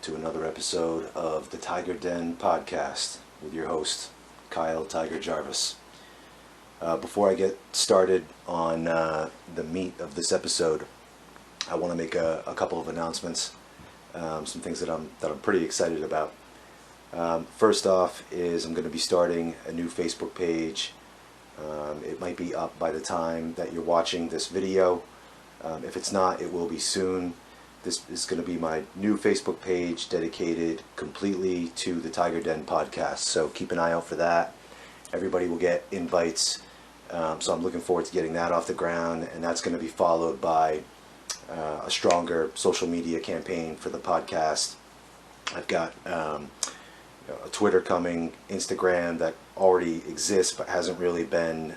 to another episode of the Tiger Den podcast with your host, Kyle Tiger Jarvis. Before I get started on the meat of this episode, I want to make a couple of announcements, some things that I'm pretty excited about. First off is I'm going to be starting a new Facebook page. It might be up by the time that you're watching this video. If it's not, it will be soon. This is going to be my new Facebook page dedicated completely to the Tiger Den podcast. So keep an eye out for that. Everybody will get invites. So I'm looking forward to getting that off the ground. And that's going to be followed by a stronger social media campaign for the podcast. I've got a Twitter coming, Instagram that already exists but hasn't really been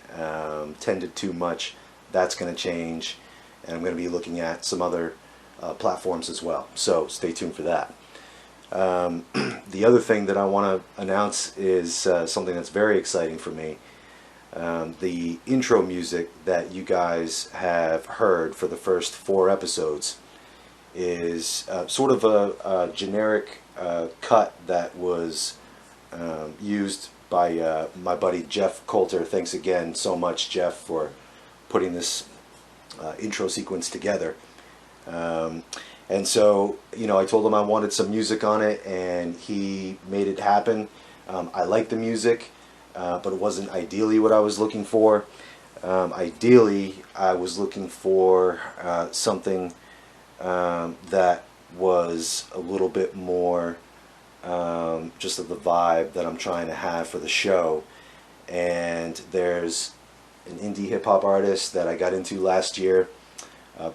tended to much. That's going to change. And I'm going to be looking at some other platforms as well. So stay tuned for that. The other thing that I want to announce is something that's very exciting for me. The intro music that you guys have heard for the first 4 episodes is sort of a generic cut that was used by my buddy Jeff Coulter. Thanks again so much, Jeff, for putting this intro sequence together. And so, I told him I wanted some music on it, and he made it happen. I like the music, but it wasn't ideally what I was looking for. Ideally, I was looking for something that was a little bit more just of the vibe that I'm trying to have for the show. And there's an indie hip-hop artist that I got into last year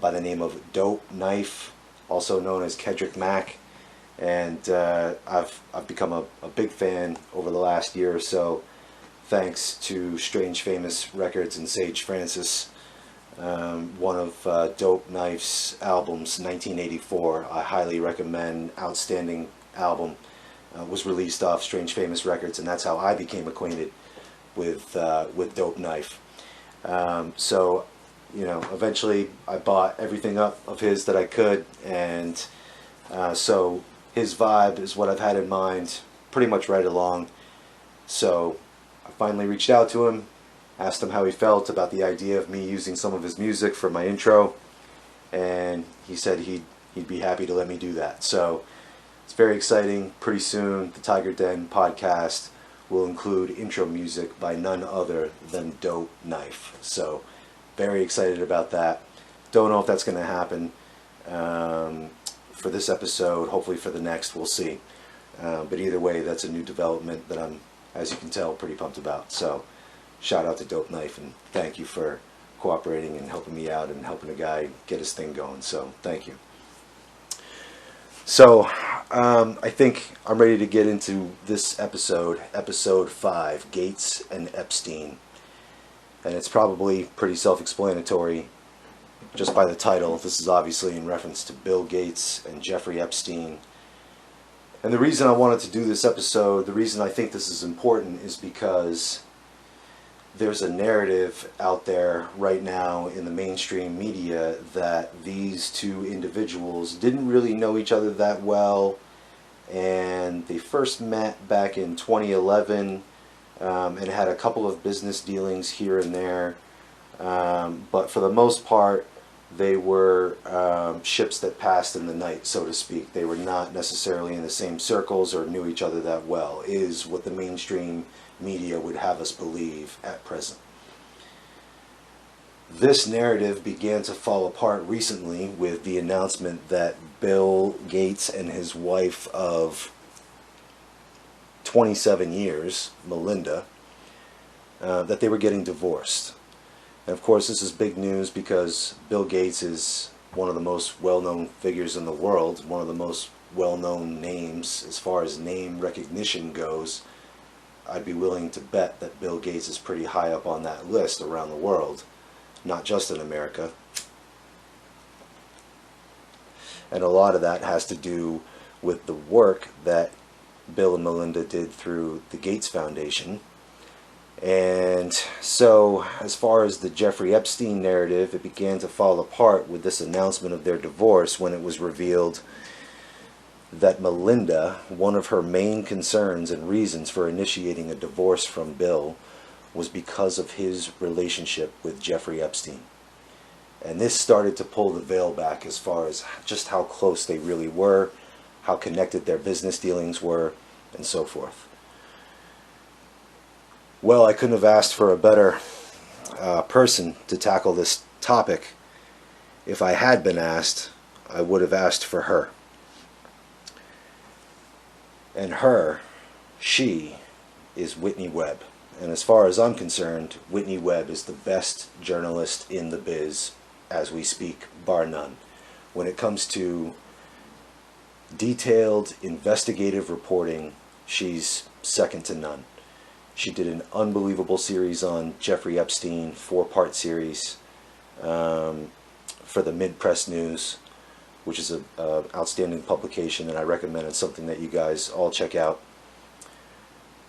by the name of Dope Knife, also known as Kedrick Mack. And I've become a big fan over the last year or so, thanks to Strange Famous Records and Sage Francis. One of Dope Knife's albums, 1984, I highly recommend. Outstanding album, was released off Strange Famous Records, and that's how I became acquainted with Dope Knife. So, eventually I bought everything up of his that I could, and so his vibe is what I've had in mind pretty much right along. So I finally reached out to him, asked him how he felt about the idea of me using some of his music for my intro, and he said he'd be happy to let me do that. So it's very exciting. Pretty soon the Tiger Den podcast will include intro music by none other than Dope Knife. So very excited about that. Don't know if that's going to happen for this episode. Hopefully for the next, we'll see. But either way, that's a new development that I'm, as you can tell, pretty pumped about. So shout out to Dope Knife, and thank you for cooperating and helping me out and helping a guy get his thing going. So thank you. So I think I'm ready to get into this episode 5, Gates and Epstein. And it's probably pretty self-explanatory just by the title. This is obviously in reference to Bill Gates and Jeffrey Epstein. And the reason I wanted to do this episode, the reason I think this is important, is because there's a narrative out there right now in the mainstream media that these two individuals didn't really know each other that well, and they first met back in 2011 and had a couple of business dealings here and there, but for the most part they were ships that passed in the night, so to speak. They were not necessarily in the same circles or knew each other that well, is what the mainstream media would have us believe at present. This narrative began to fall apart recently with the announcement that Bill Gates and his wife of 27 years, Melinda, that they were getting divorced. And of course this is big news because Bill Gates is one of the most well-known figures in the world, one of the most well-known names as far as name recognition goes. I'd be willing to bet that Bill Gates is pretty high up on that list around the world, not just in America. And a lot of that has to do with the work that Bill and Melinda did through the Gates Foundation. And so, as far as the Jeffrey Epstein narrative, it began to fall apart with this announcement of their divorce when it was revealed that Melinda, one of her main concerns and reasons for initiating a divorce from Bill, was because of his relationship with Jeffrey Epstein. And this started to pull the veil back as far as just how close they really were, how connected their business dealings were, and so forth. Well, I couldn't have asked for a better person to tackle this topic. If I had been asked, I would have asked for her. And she is Whitney Webb. And as far as I'm concerned, Whitney Webb is the best journalist in the biz as we speak, bar none. When it comes to detailed investigative reporting, she's second to none. She did an unbelievable series on Jeffrey Epstein, 4-part series for the Mid-Press News, which is an outstanding publication, and I recommend it's something that you guys all check out.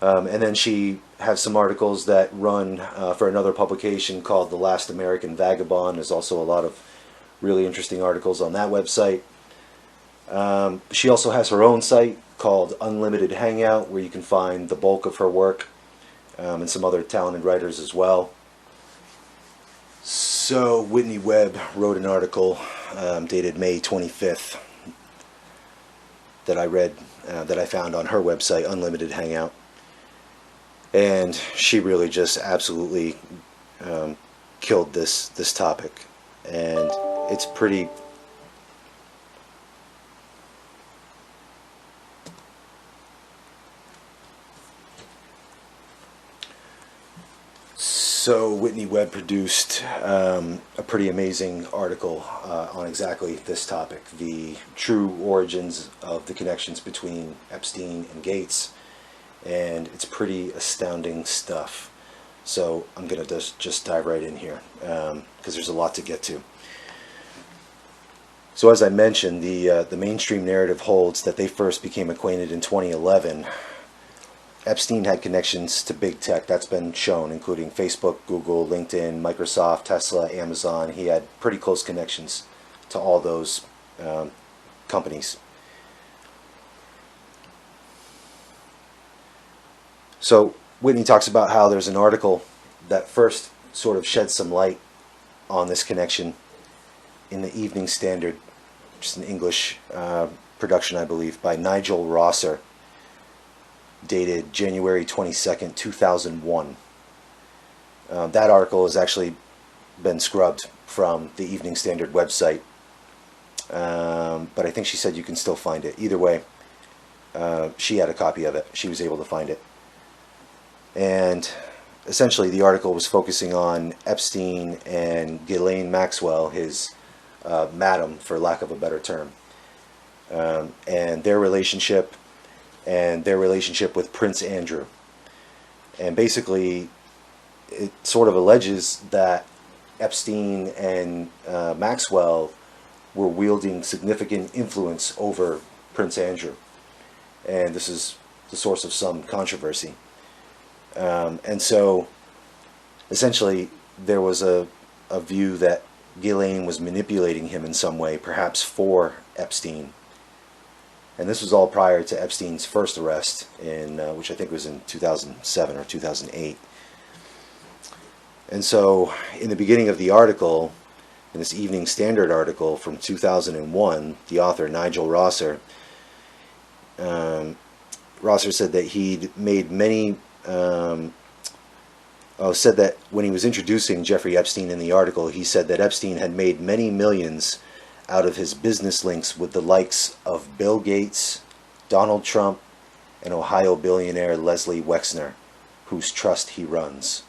And then she has some articles that run for another publication called The Last American Vagabond. There's also a lot of really interesting articles on that website. She also has her own site called Unlimited Hangout, where you can find the bulk of her work and some other talented writers as well. So Whitney Webb wrote an article dated May 25th that I read, that I found on her website, Unlimited Hangout. And she really just absolutely killed this topic. And it's pretty... So Whitney Webb produced a pretty amazing article on exactly this topic, the true origins of the connections between Epstein and Gates, and it's pretty astounding stuff. So I'm going to just dive right in here because there's a lot to get to. So as I mentioned, the mainstream narrative holds that they first became acquainted in 2011. Epstein had connections to big tech, that's been shown, including Facebook, Google, LinkedIn, Microsoft, Tesla, Amazon. He had pretty close connections to all those companies. So Whitney talks about how there's an article that first sort of sheds some light on this connection in the Evening Standard, which is an English production, I believe, by Nigel Rosser, dated January 22nd, 2001. That article has actually been scrubbed from the Evening Standard website, but I think she said you can still find it. Either way, she had a copy of it. She was able to find it. And essentially the article was focusing on Epstein and Ghislaine Maxwell, his madam, for lack of a better term, and their relationship with Prince Andrew. And basically it sort of alleges that Epstein and Maxwell were wielding significant influence over Prince Andrew, and this is the source of some controversy. And so essentially there was a view that Ghislaine was manipulating him in some way, perhaps for Epstein. And this was all prior to Epstein's first arrest, which I think was in 2007 or 2008. And so in the beginning of the article, in this Evening Standard article from 2001, the author Nigel Rosser, said that he'd made many... said that when he was introducing Jeffrey Epstein in the article, he said that Epstein had made many millions out of his business links with the likes of Bill Gates, Donald Trump, and Ohio billionaire Leslie Wexner, whose trust he runs.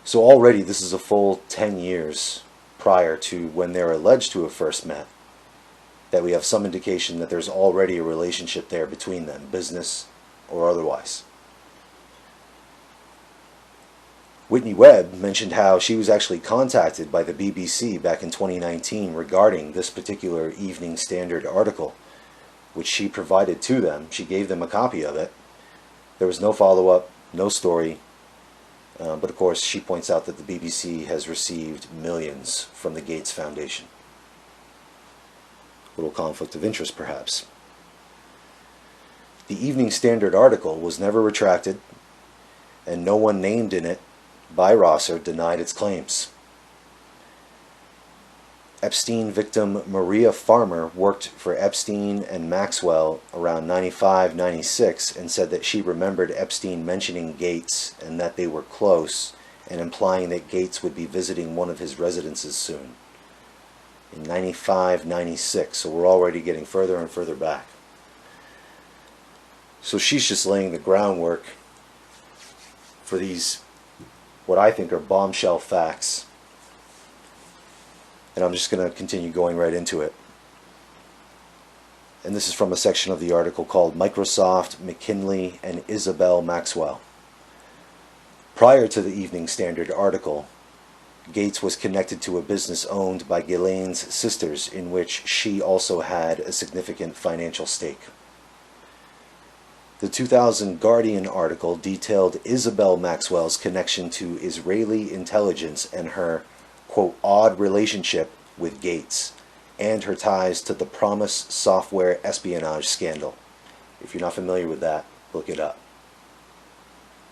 So already this is a full 10 years prior to when they're alleged to have first met, that we have some indication that there's already a relationship there between them, business or otherwise. Whitney Webb mentioned how she was actually contacted by the BBC back in 2019 regarding this particular Evening Standard article, which she provided to them. She gave them a copy of it. There was no follow-up, no story, but of course she points out that the BBC has received millions from the Gates Foundation. Little conflict of interest, perhaps. The Evening Standard article was never retracted, and no one named in it by Rosser denied its claims. Epstein victim Maria Farmer worked for Epstein and Maxwell around 95-96 and said that she remembered Epstein mentioning Gates and that they were close, and implying that Gates would be visiting one of his residences soon. In 95-96, so we're already getting further and further back. So she's just laying the groundwork for these, what I think are bombshell facts. And I'm just going to continue going right into it. And this is from a section of the article called Microsoft, McKinley, and Isabel Maxwell. Prior to the Evening Standard article, Gates was connected to a business owned by Ghislaine's sisters, in which she also had a significant financial stake. The 2000 Guardian article detailed Isabel Maxwell's connection to Israeli intelligence and her, quote, odd relationship with Gates, and her ties to the Promise software espionage scandal. If you're not familiar with that, look it up.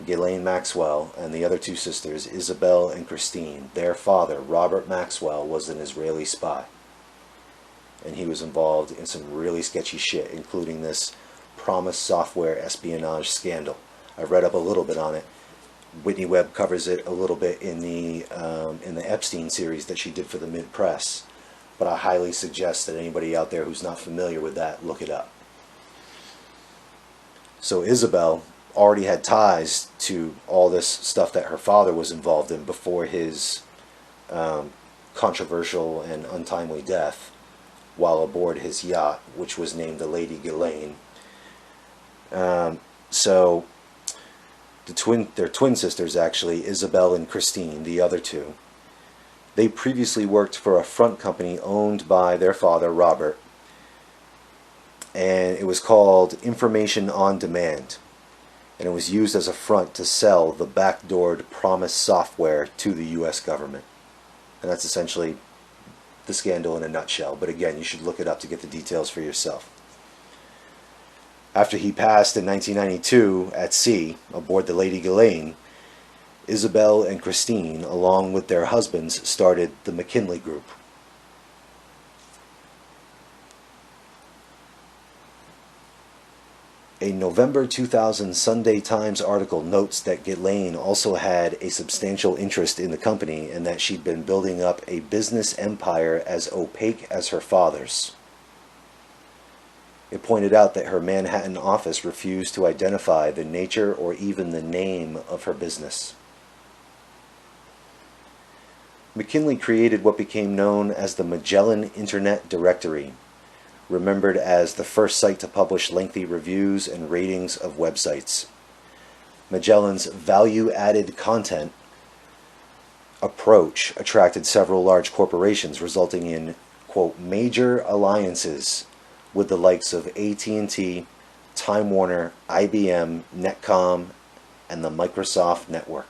Ghislaine Maxwell and the other two sisters, Isabel and Christine, their father, Robert Maxwell, was an Israeli spy. And he was involved in some really sketchy shit, including this Promise software espionage scandal. I've read up a little bit on it. Whitney Webb covers it a little bit in the Epstein series that she did for the Mint Press. But I highly suggest that anybody out there who's not familiar with that, look it up. So Isabel already had ties to all this stuff that her father was involved in before his controversial and untimely death while aboard his yacht, which was named the Lady Ghislaine. So their twin sisters, actually, Isabel and Christine, the other two, they previously worked for a front company owned by their father, Robert, and it was called Information on Demand, and it was used as a front to sell the backdoored Promise software to the U.S. government. And that's essentially the scandal in a nutshell, but again, you should look it up to get the details for yourself. After he passed in 1992 at sea aboard the Lady Ghislaine, Isabel and Christine, along with their husbands, started the McKinley Group. A November 2000 Sunday Times article notes that Ghislaine also had a substantial interest in the company and that she'd been building up a business empire as opaque as her father's. It pointed out that her Manhattan office refused to identify the nature or even the name of her business. McKinley created what became known as the Magellan Internet Directory, remembered as the first site to publish lengthy reviews and ratings of websites. Magellan's value-added content approach attracted several large corporations, resulting in, quote, major alliances with the likes of AT&T, Time Warner, IBM, Netcom, and the Microsoft network.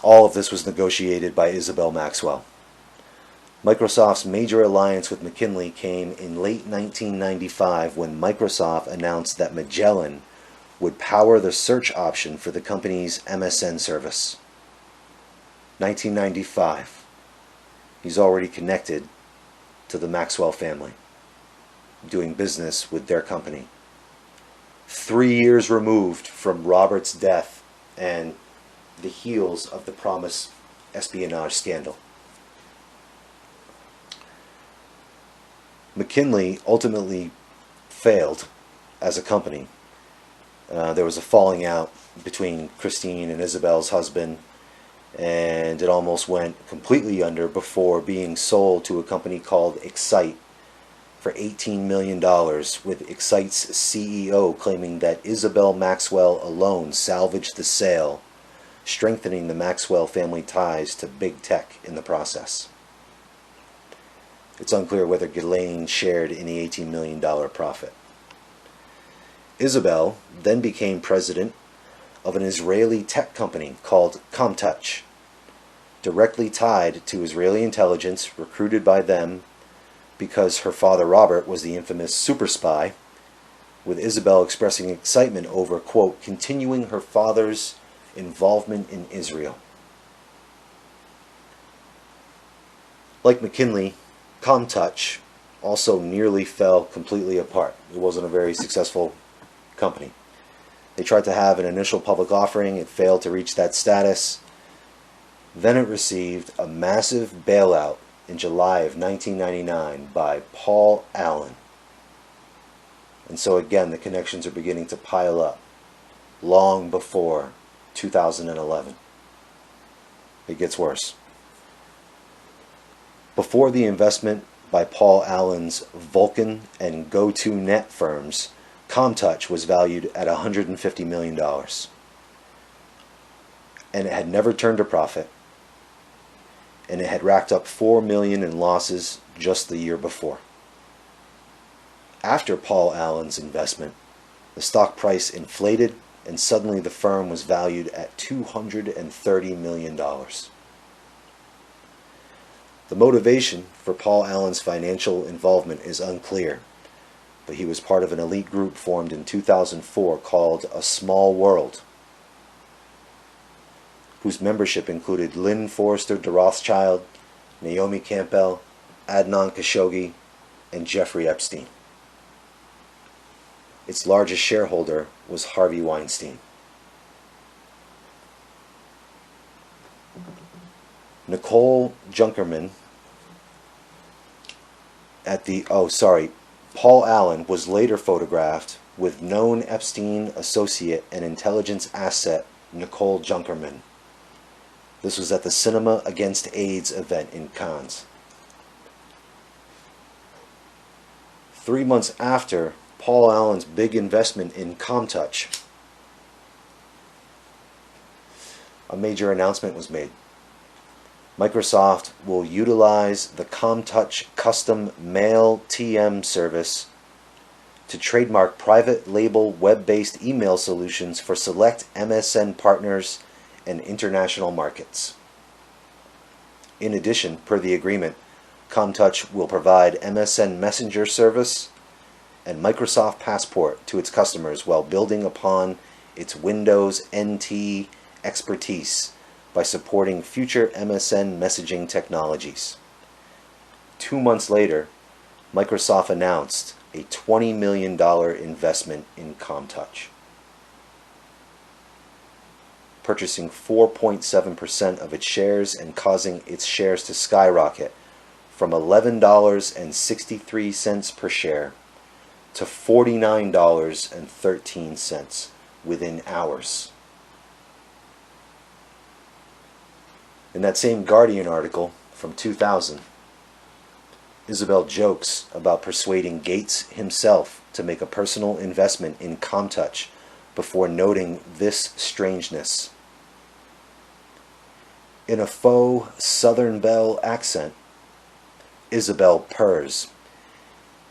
All of this was negotiated by Isabel Maxwell. Microsoft's major alliance with McKinley came in late 1995 when Microsoft announced that Magellan would power the search option for the company's MSN service. 1995. He's already connected to the Maxwell family, doing business with their company. 3 years removed from Robert's death and the heels of the Promise espionage scandal. McKinley ultimately failed as a company. There was a falling out between Christine and Isabel's husband, and it almost went completely under before being sold to a company called Excite for $18 million, with Excite's CEO claiming that Isabel Maxwell alone salvaged the sale, strengthening the Maxwell family ties to big tech in the process. It's unclear whether Ghislaine shared in the $18 million profit. Isabel then became president of an Israeli tech company called Comtouch. directly tied to Israeli intelligence recruited by them because her father Robert was the infamous super spy, with Isabel expressing excitement over, quote, continuing her father's involvement in Israel. Like McKinley, Comtouch also nearly fell completely apart. It wasn't a very successful company. They tried to have an initial public offering. It failed to reach that status. Then it received a massive bailout in July of 1999 by Paul Allen. And so again, the connections are beginning to pile up long before 2011. It gets worse. Before the investment by Paul Allen's Vulcan and GoToNet firms, Comtouch was valued at $150 million. And it had never turned a profit. And it had racked up $4 million in losses just the year before. After Paul Allen's investment, the stock price inflated, and suddenly the firm was valued at $230 million. The motivation for Paul Allen's financial involvement is unclear, but he was part of an elite group formed in 2004 called A Small World, whose membership included Lynn Forrester de Rothschild, Naomi Campbell, Adnan Khashoggi, and Jeffrey Epstein. Its largest shareholder was Harvey Weinstein. Nicole Junkerman Paul Allen was later photographed with known Epstein associate and intelligence asset Nicole Junkerman. This was at the Cinema Against AIDS event in Cannes. 3 months after Paul Allen's big investment in Comtouch, a major announcement was made. Microsoft will utilize the Comtouch custom mail TM service to trademark private label web-based email solutions for select MSN partners and international markets. In addition, per the agreement, Comtouch will provide MSN Messenger service and Microsoft Passport to its customers while building upon its Windows NT expertise by supporting future MSN messaging technologies. 2 months later, Microsoft announced a $20 million investment in Comtouch, purchasing 4.7% of its shares and causing its shares to skyrocket from $11.63 per share to $49.13 within hours. In that same Guardian article from 2000, Isabel jokes about persuading Gates himself to make a personal investment in Comtouch before noting this strangeness. In a faux Southern Belle accent, Isabel purrs.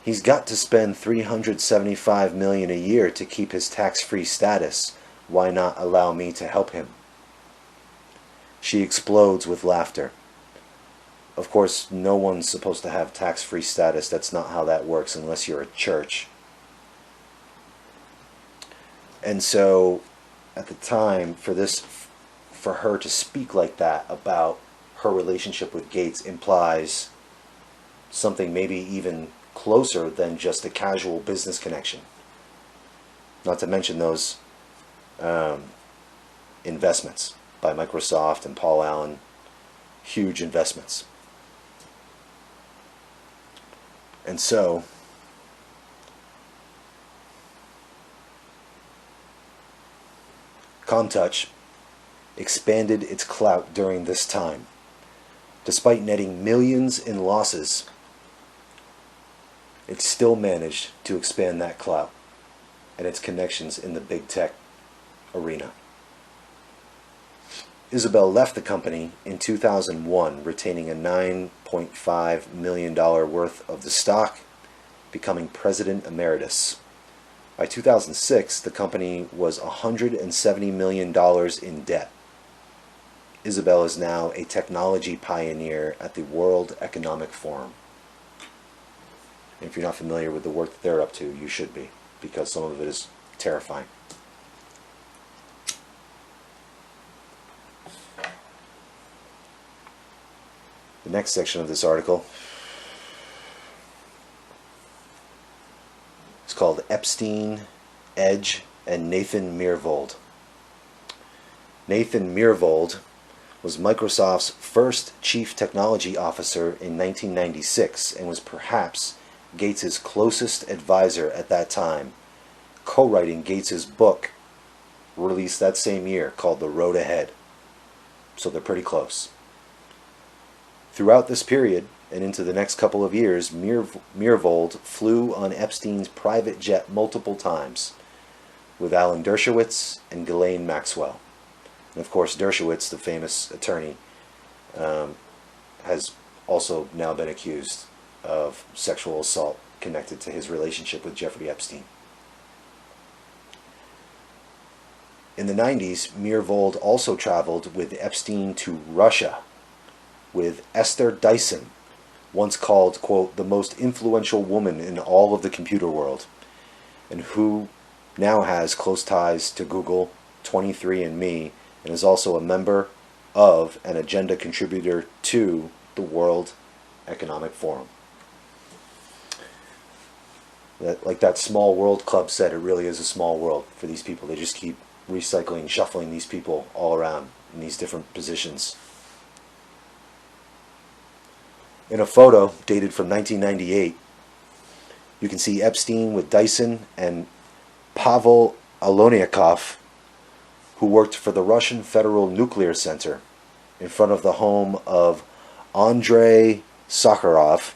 He's got to spend $375 million a year to keep his tax-free status. Why not allow me to help him? She explodes with laughter. Of course, no one's supposed to have tax-free status. That's not how that works unless you're a church. And so, at the time, for her to speak like that about her relationship with Gates implies something maybe even closer than just a casual business connection. Not to mention those investments by Microsoft and Paul Allen, huge investments. And so, Comtouch expanded its clout during this time. Despite netting millions in losses, it still managed to expand that clout and its connections in the big tech arena. Isabel left the company in 2001, retaining a $9.5 million worth of the stock, becoming president emeritus. By 2006, the company was $170 million in debt. Isabel is now a technology pioneer at the World Economic Forum. And if you're not familiar with the work that they're up to, you should be, because some of it is terrifying. The next section of this article is called Epstein, Edge, and Nathan Myhrvold. Nathan Myhrvold was Microsoft's first chief technology officer in 1996 and was perhaps Gates' closest advisor at that time, co-writing Gates' book released that same year called The Road Ahead. So they're pretty close. Throughout this period and into the next couple of years, Myhrvold flew on Epstein's private jet multiple times with Alan Dershowitz and Ghislaine Maxwell. And of course, Dershowitz, the famous attorney, has also now been accused of sexual assault connected to his relationship with Jeffrey Epstein. In the 90s, Myhrvold also traveled with Epstein to Russia with Esther Dyson, once called, quote, the most influential woman in all of the computer world, and who now has close ties to Google, 23andMe, and is also a member of an agenda contributor to the World Economic Forum. Like that Small World Club said, it really is a small world for these people. They just keep recycling, shuffling these people all around in these different positions. In a photo dated from 1998, you can see Epstein with Dyson and Pavel Aloniakov, who worked for the Russian Federal Nuclear Center, in front of the home of Andrei Sakharov,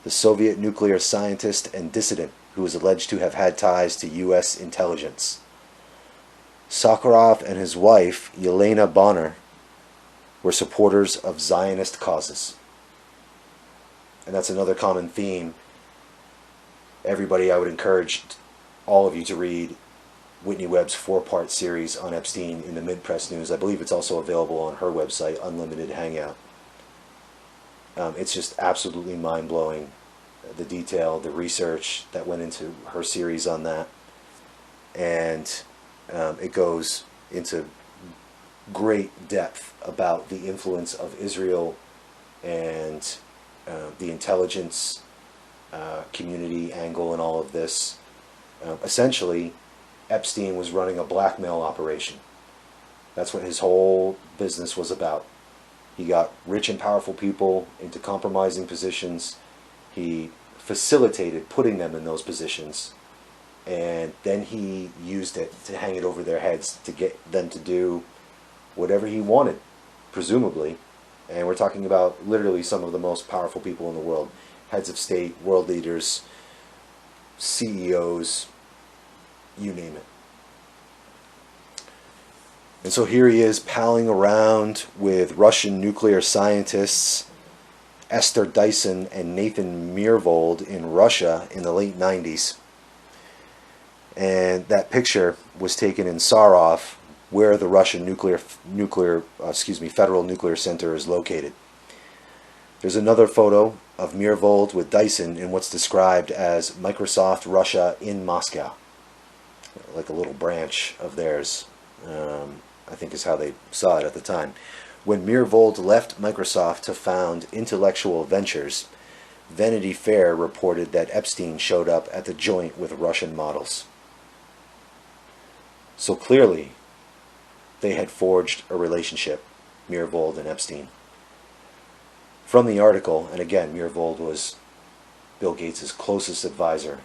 the Soviet nuclear scientist and dissident who is alleged to have had ties to U.S. intelligence. Sakharov and his wife, Yelena Bonner, were supporters of Zionist causes. And that's another common theme. Everybody, I would encourage all of you to read Whitney Webb's 4-part series on Epstein in the Mid-Press News. I believe it's also available on her website, Unlimited Hangout. It's just absolutely mind-blowing, the detail, the research that went into her series on that. And it goes into great depth about the influence of Israel and the intelligence community angle in all of this. Essentially, Epstein was running a blackmail operation. That's what his whole business was about. He got rich and powerful people into compromising positions. He facilitated putting them in those positions. And then he used it to hang it over their heads to get them to do whatever he wanted, presumably. And we're talking about literally some of the most powerful people in the world. Heads of state, world leaders, CEOs, you name it. And so here he is palling around with Russian nuclear scientists, Esther Dyson and Nathan Myhrvold in Russia in the late 90s. And that picture was taken in Sarov, where the Russian Federal Nuclear Center is located. There's another photo of Myhrvold with Dyson in what's described as Microsoft Russia in Moscow, like a little branch of theirs. I think is how they saw it at the time. When Myhrvold left Microsoft to found Intellectual Ventures, Vanity Fair reported that Epstein showed up at the joint with Russian models. So clearly, they had forged a relationship, Myhrvold and Epstein. From the article, and again, Myhrvold was Bill Gates' closest advisor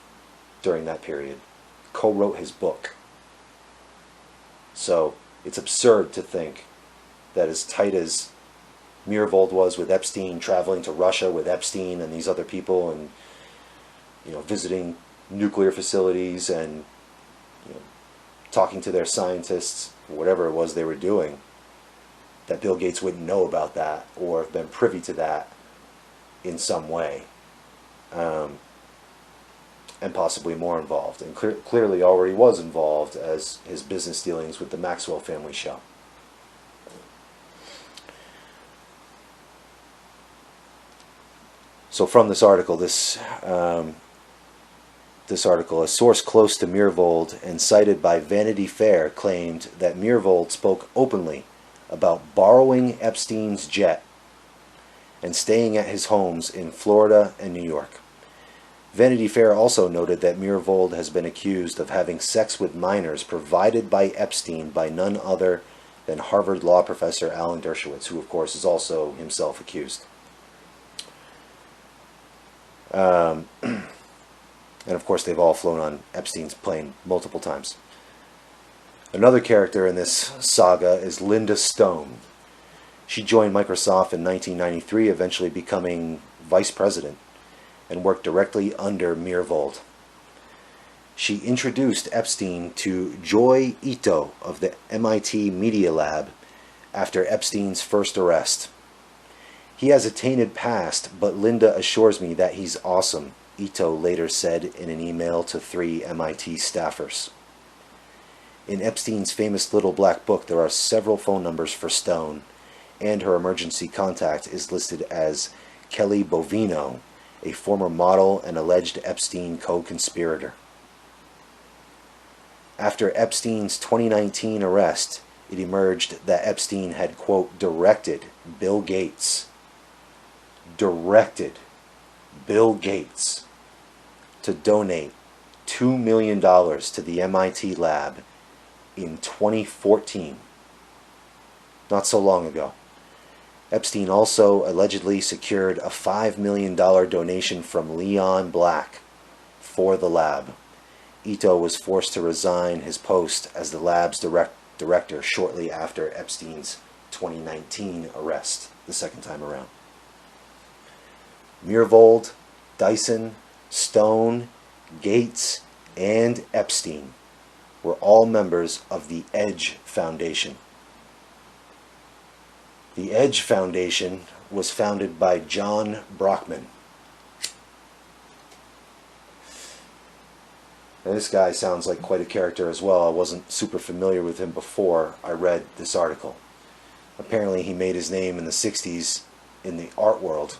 during that period, co-wrote his book. So it's absurd to think that as tight as Myhrvold was with Epstein, traveling to Russia with Epstein and these other people, and visiting nuclear facilities and talking to their scientists, whatever it was they were doing, that Bill Gates wouldn't know about that or have been privy to that in some way, and possibly more involved, and clearly already was involved as his business dealings with the Maxwell family show. So from this article, this article, a source close to Myhrvold and cited by Vanity Fair claimed that Myhrvold spoke openly about borrowing Epstein's jet and staying at his homes in Florida and New York. Vanity Fair also noted that Myhrvold has been accused of having sex with minors provided by Epstein by none other than Harvard law professor Alan Dershowitz, who of course is also himself accused. And of course they've all flown on Epstein's plane multiple times. Another character in this saga is Linda Stone. She joined Microsoft in 1993, eventually becoming vice president, and worked directly under Myhrvold. She introduced Epstein to Joy Ito of the MIT Media Lab after Epstein's first arrest. He has a tainted past, but Linda assures me that he's awesome, Ito later said in an email to 3 MIT staffers. In Epstein's famous Little Black Book, there are several phone numbers for Stone, and her emergency contact is listed as Kelly Bovino, a former model and alleged Epstein co-conspirator. After Epstein's 2019 arrest, it emerged that Epstein had, quote, directed Bill Gates to donate $2 million to the MIT lab in 2014, not so long ago. Epstein also allegedly secured a $5 million donation from Leon Black for the lab. Ito was forced to resign his post as the lab's director shortly after Epstein's 2019 arrest, the second time around. Myhrvold, Dyson, Stone, Gates, and Epstein were all members of the Edge Foundation. The Edge Foundation was founded by John Brockman. Now, this guy sounds like quite a character as well. I wasn't super familiar with him before I read this article. Apparently he made his name in the 60s in the art world,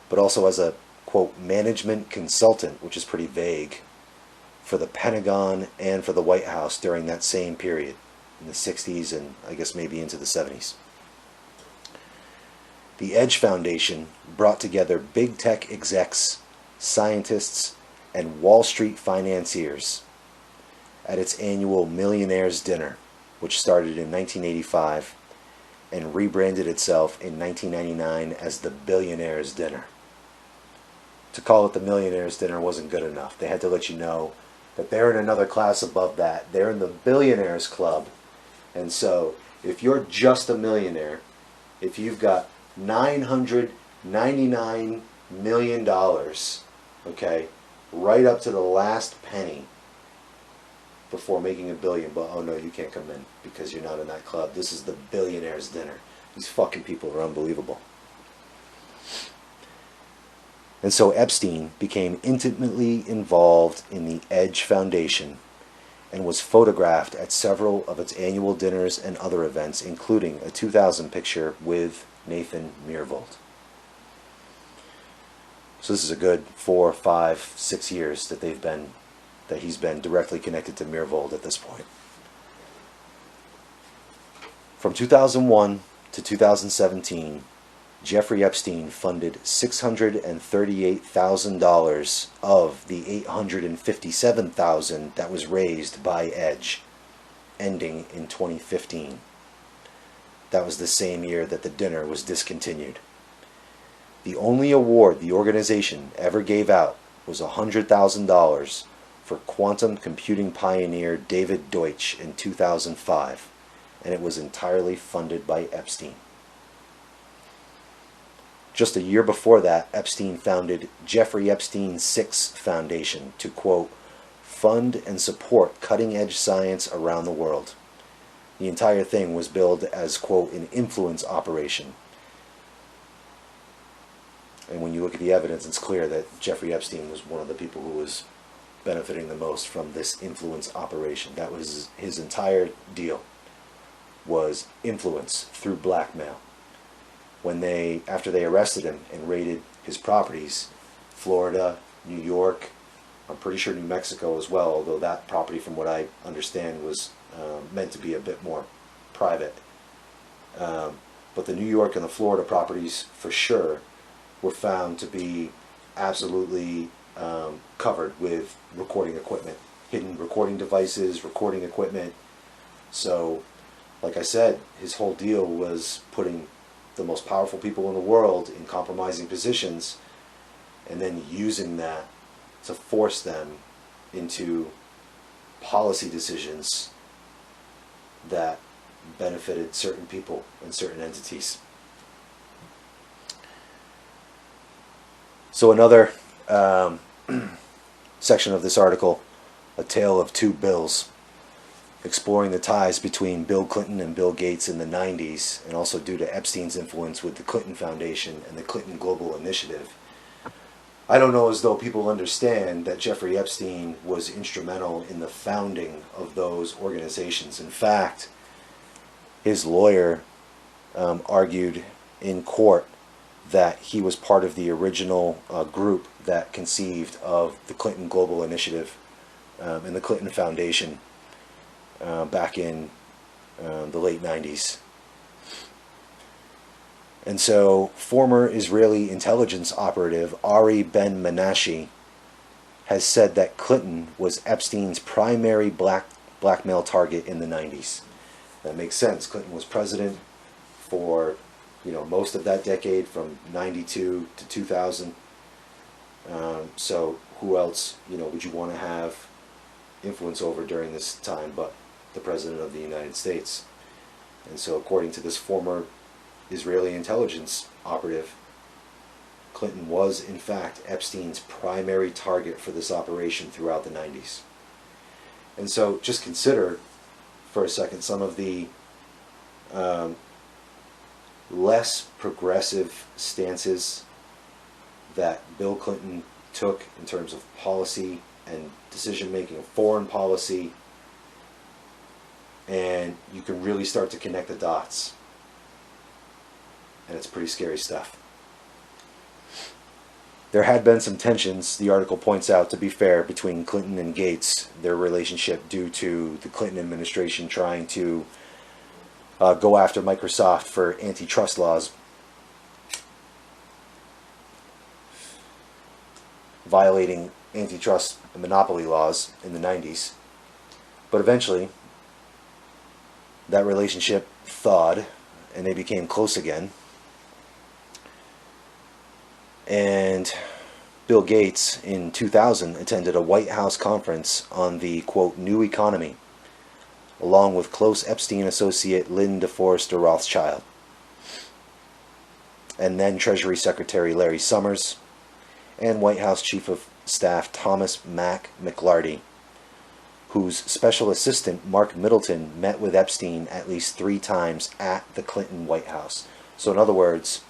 but also as a, quote, management consultant, which is pretty vague, for the Pentagon and for the White House during that same period, in the 60s and I guess maybe into the 70s. The Edge Foundation brought together big tech execs, scientists, and Wall Street financiers at its annual Millionaires' Dinner, which started in 1985 and rebranded itself in 1999 as the Billionaires' Dinner. To call it the Millionaires' Dinner wasn't good enough. They had to let you know that they're in another class above that. They're in the Billionaires' Club. And so if you're just a millionaire, if you've got $999 million, okay, right up to the last penny before making $1 billion, but oh no, you can't come in because you're not in that club. This is the Billionaires' Dinner. These fucking people are unbelievable. And so Epstein became intimately involved in the Edge Foundation and was photographed at several of its annual dinners and other events, including a 2000 picture with Nathan Myhrvold. So this is a good 4, 5, 6 years that he's been directly connected to Myhrvold at this point. From 2001 to 2017, Jeffrey Epstein funded $638,000 of the $857,000 that was raised by Edge, ending in 2015. That was the same year that the dinner was discontinued. The only award the organization ever gave out was $100,000 for quantum computing pioneer David Deutsch in 2005, and it was entirely funded by Epstein. Just a year before that, Epstein founded Jeffrey Epstein 6 Foundation to, quote, fund and support cutting-edge science around the world. The entire thing was billed as, quote, an influence operation. And when you look at the evidence, it's clear that Jeffrey Epstein was one of the people who was benefiting the most from this influence operation. That was his entire deal, was influence through blackmail. After they arrested him and raided his properties, Florida, New York, I'm pretty sure New Mexico as well, although that property, from what I understand, was meant to be a bit more private. But the New York and the Florida properties, for sure, were found to be absolutely covered with recording equipment, hidden recording devices, recording equipment. So, like I said, his whole deal was putting the most powerful people in the world in compromising positions and then using that to force them into policy decisions that benefited certain people and certain entities. So another section of this article, A Tale of Two Bills, exploring the ties between Bill Clinton and Bill Gates in the 90s, and also due to Epstein's influence with the Clinton Foundation and the Clinton Global Initiative. I don't know as though people understand that Jeffrey Epstein was instrumental in the founding of those organizations. In fact, his lawyer argued in court that he was part of the original group that conceived of the Clinton Global Initiative and the Clinton Foundation back in the late 90s. And so former Israeli intelligence operative Ari Ben-Menashe has said that Clinton was Epstein's primary blackmail target in the 90s. That makes sense. Clinton was president for most of that decade, from 92 to 2000. So who else would you want to have influence over during this time but the President of the United States? And so according to this former Israeli intelligence operative, Clinton was in fact Epstein's primary target for this operation throughout the 90s. And so just consider for a second some of the less progressive stances that Bill Clinton took in terms of policy and decision making of foreign policy, and you can really start to connect the dots. And it's pretty scary stuff. There had been some tensions, the article points out, to be fair, between Clinton and Gates, their relationship, due to the Clinton administration trying to go after Microsoft for antitrust laws, violating antitrust and monopoly laws in the 90s. But eventually, that relationship thawed, and they became close again. And Bill Gates in 2000 attended a White House conference on the, quote, new economy, along with close Epstein associate Lynn DeForest Rothschild, and then Treasury Secretary Larry Summers, and White House Chief of Staff Thomas Mack McLarty, whose special assistant Mark Middleton met with Epstein at least 3 times at the Clinton White House. So in other words,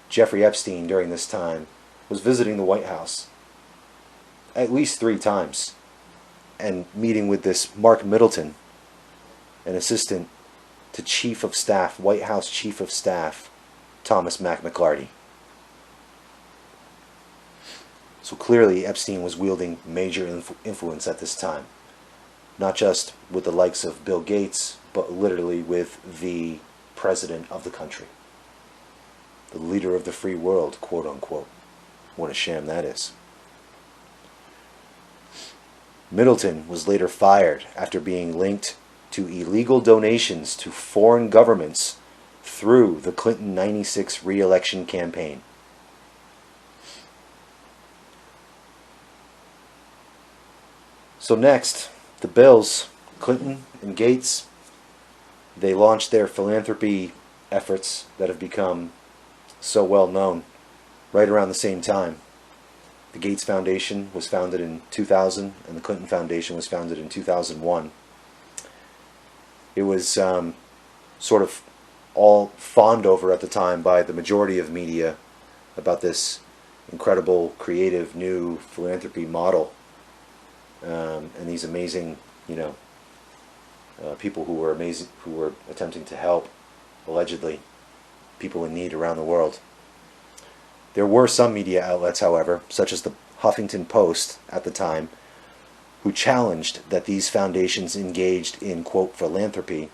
Jeffrey Epstein during this time was visiting the White House at least 3 times and meeting with this Mark Middleton, an assistant to Chief of Staff, White House Chief of Staff Thomas Mack McLarty. So clearly Epstein was wielding major influence at this time, not just with the likes of Bill Gates, but literally with the president of the country, the leader of the free world, quote unquote. What a sham that is. Middleton was later fired after being linked to illegal donations to foreign governments through the Clinton 96 re-election campaign. So next, the Bills, Clinton and Gates, they launched their philanthropy efforts that have become so well known right around the same time. The Gates Foundation was founded in 2000, and the Clinton Foundation was founded in 2001. It was sort of all fawned over at the time by the majority of media about this incredible, creative, new philanthropy model, and these amazing, people who were attempting to help, allegedly, people in need around the world. There were some media outlets, however, such as the Huffington Post at the time, who challenged that these foundations engaged in, quote, philanthropy,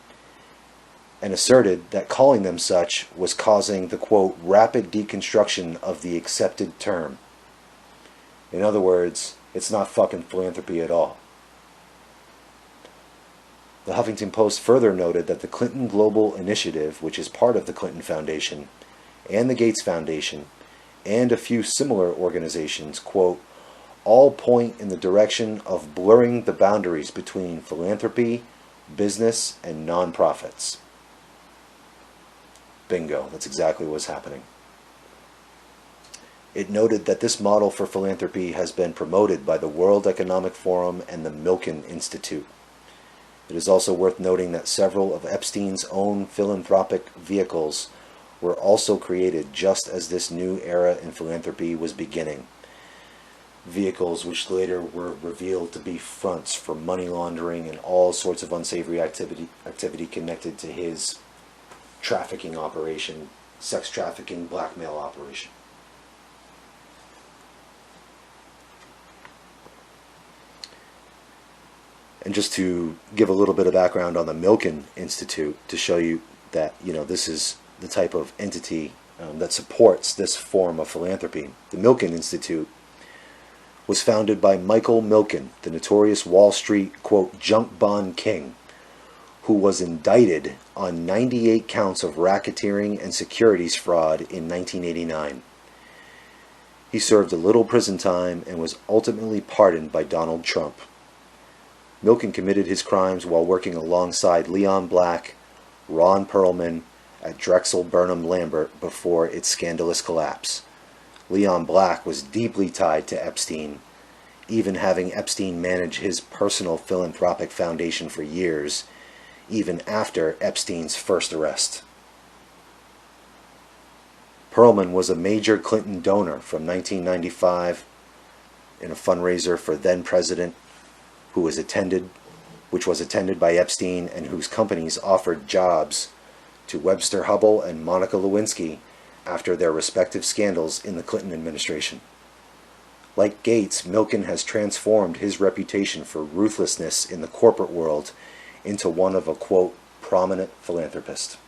and asserted that calling them such was causing the, quote, rapid deconstruction of the accepted term. In other words, it's not fucking philanthropy at all. The Huffington Post further noted that the Clinton Global Initiative, which is part of the Clinton Foundation, and the Gates Foundation, and a few similar organizations, quote, all point in the direction of blurring the boundaries between philanthropy, business, and nonprofits. Bingo, that's exactly what's happening. It noted that this model for philanthropy has been promoted by the World Economic Forum and the Milken Institute. It is also worth noting that several of Epstein's own philanthropic vehicles were also created just as this new era in philanthropy was beginning. Vehicles which later were revealed to be fronts for money laundering and all sorts of unsavory activity connected to his trafficking operation, sex trafficking, blackmail operation. And just to give a little bit of background on the Milken Institute to show you that, this is the type of entity that supports this form of philanthropy. The Milken Institute was founded by Michael Milken, the notorious Wall Street, quote, junk bond king, who was indicted on 98 counts of racketeering and securities fraud in 1989. He served a little prison time and was ultimately pardoned by Donald Trump. Milken committed his crimes while working alongside Leon Black, Ron Perlman at Drexel Burnham Lambert before its scandalous collapse. Leon Black was deeply tied to Epstein, even having Epstein manage his personal philanthropic foundation for years, even after Epstein's first arrest. Perlman was a major Clinton donor from 1995 in a fundraiser for then-President which was attended by Epstein and whose companies offered jobs to Webster Hubbell and Monica Lewinsky after their respective scandals in the Clinton administration. Like Gates, Milken has transformed his reputation for ruthlessness in the corporate world into one of a, quote, prominent philanthropist.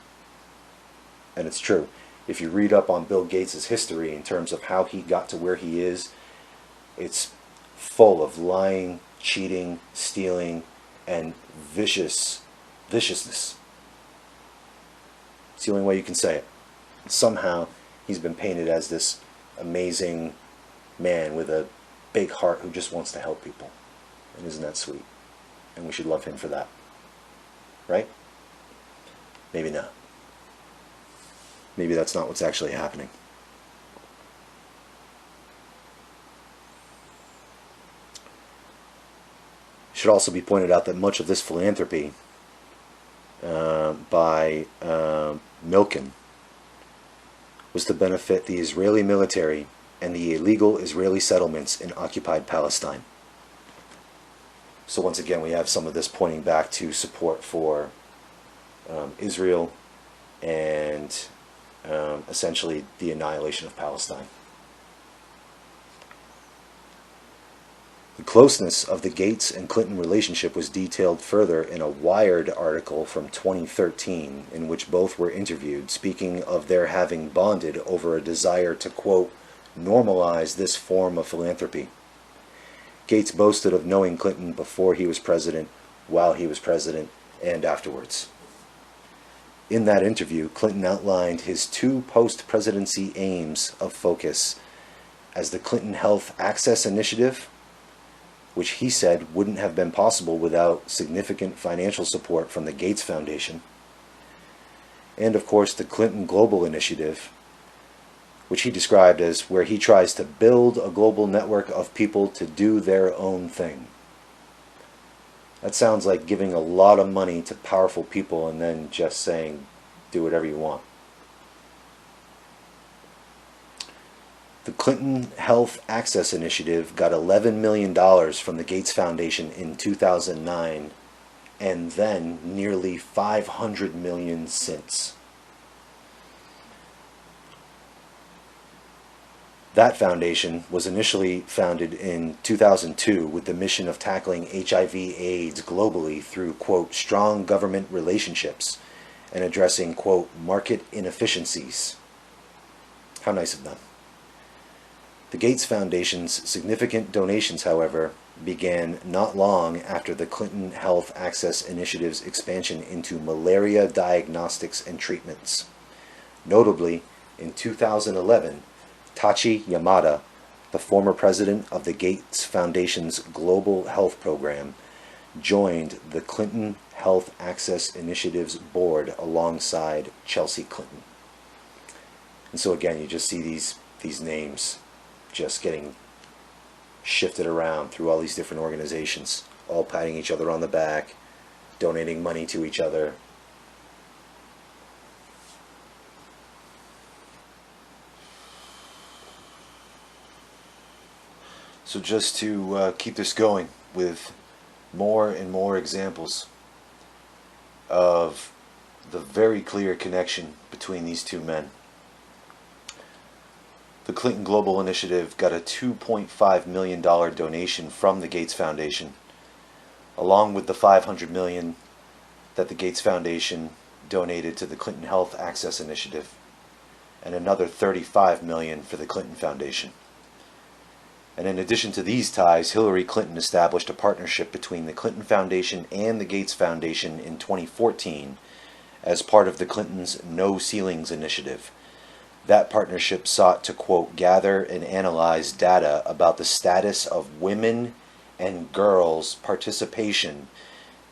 And it's true. If you read up on Bill Gates' history in terms of how he got to where he is, it's full of lying, cheating, stealing, and viciousness. It's the only way you can say it. Somehow, he's been painted as this amazing man with a big heart who just wants to help people. And isn't that sweet? And we should love him for that. Right? Maybe not. Maybe that's not what's actually happening. It should also be pointed out that much of this philanthropy by Milken was to benefit the Israeli military and the illegal Israeli settlements in occupied Palestine. So once again, we have some of this pointing back to support for Israel and essentially the annihilation of Palestine. The closeness of the Gates and Clinton relationship was detailed further in a Wired article from 2013 in which both were interviewed, speaking of their having bonded over a desire to, quote, normalize this form of philanthropy. Gates boasted of knowing Clinton before he was president, while he was president, and afterwards. In that interview, Clinton outlined his two post-presidency aims of focus as the Clinton Health Access Initiative, which he said wouldn't have been possible without significant financial support from the Gates Foundation, and of course the Clinton Global Initiative, which he described as where he tries to build a global network of people to do their own thing. That sounds like giving a lot of money to powerful people and then just saying, do whatever you want. The Clinton Health Access Initiative got $11 million from the Gates Foundation in 2009, and then nearly $500 million since. That foundation was initially founded in 2002 with the mission of tackling HIV/AIDS globally through, quote, strong government relationships and addressing, quote, market inefficiencies. How nice of them. The Gates Foundation's significant donations, however, began not long after the Clinton Health Access Initiative's expansion into malaria diagnostics and treatments. Notably, in 2011, Tachi Yamada, the former president of the Gates Foundation's Global Health Program, joined the Clinton Health Access Initiative's board alongside Chelsea Clinton. And so again, you just see these names just getting shifted around through all these different organizations, all patting each other on the back, donating money to each other. So just to keep this going with more and more examples of the very clear connection between these two men. The Clinton Global Initiative got a $2.5 million donation from the Gates Foundation, along with the $500 million that the Gates Foundation donated to the Clinton Health Access Initiative, and another $35 million for the Clinton Foundation. And in addition to these ties, Hillary Clinton established a partnership between the Clinton Foundation and the Gates Foundation in 2014 as part of the Clintons' No Ceilings initiative. That partnership sought to, quote, gather and analyze data about the status of women and girls' participation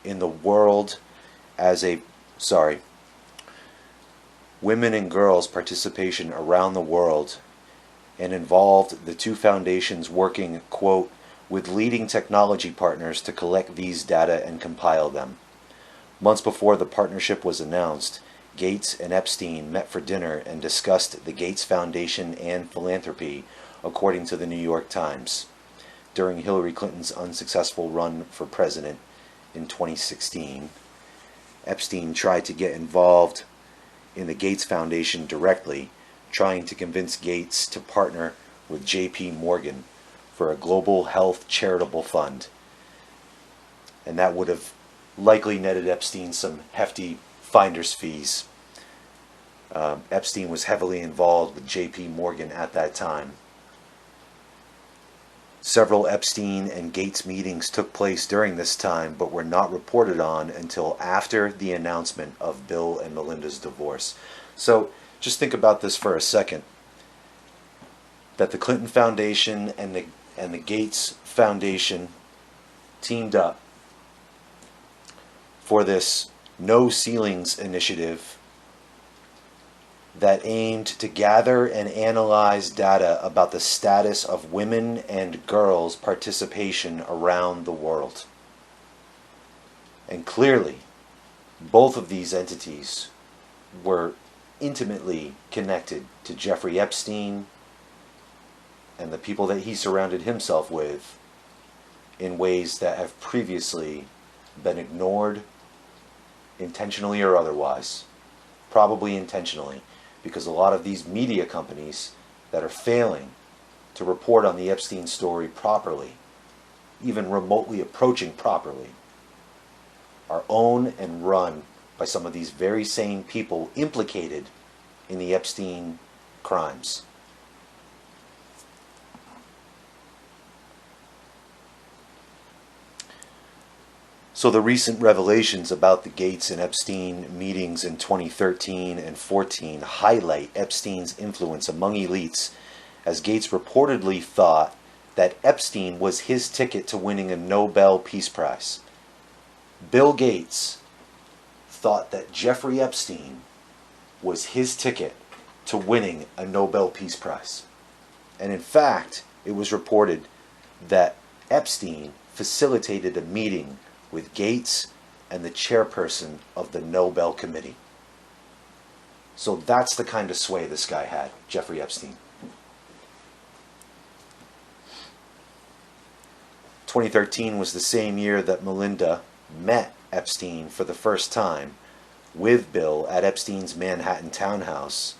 in the world women and girls' participation around the world, and involved the two foundations working, quote, with leading technology partners to collect these data and compile them. Months before the partnership was announced, Gates and Epstein met for dinner and discussed the Gates Foundation and philanthropy, according to the New York Times, during Hillary Clinton's unsuccessful run for president in 2016. Epstein tried to get involved in the Gates Foundation directly, trying to convince Gates to partner with J.P. Morgan for a global health charitable fund. And that would have likely netted Epstein some hefty finder's fees. Epstein was heavily involved with J.P. Morgan at that time. Several Epstein and Gates meetings took place during this time, but were not reported on until after the announcement of Bill and Melinda's divorce. So just think about this for a second. That the Clinton Foundation and the Gates Foundation teamed up for this No Ceilings initiative that aimed to gather and analyze data about the status of women and girls' participation around the world. And clearly, both of these entities were intimately connected to Jeffrey Epstein and the people that he surrounded himself with in ways that have previously been ignored, intentionally or otherwise. Probably intentionally, because a lot of these media companies that are failing to report on the Epstein story properly, even remotely approaching properly, are owned and run by some of these very same people implicated in the Epstein crimes. So the recent revelations about the Gates and Epstein meetings in 2013 and 14 highlight Epstein's influence among elites, as Gates reportedly thought that Epstein was his ticket to winning a Nobel Peace Prize. Bill Gates thought that Jeffrey Epstein was his ticket to winning a Nobel Peace Prize. And in fact, it was reported that Epstein facilitated a meeting with Gates and the chairperson of the Nobel Committee. So that's the kind of sway this guy had, Jeffrey Epstein. 2013 was the same year that Melinda met Epstein for the first time with Bill at Epstein's Manhattan townhouse,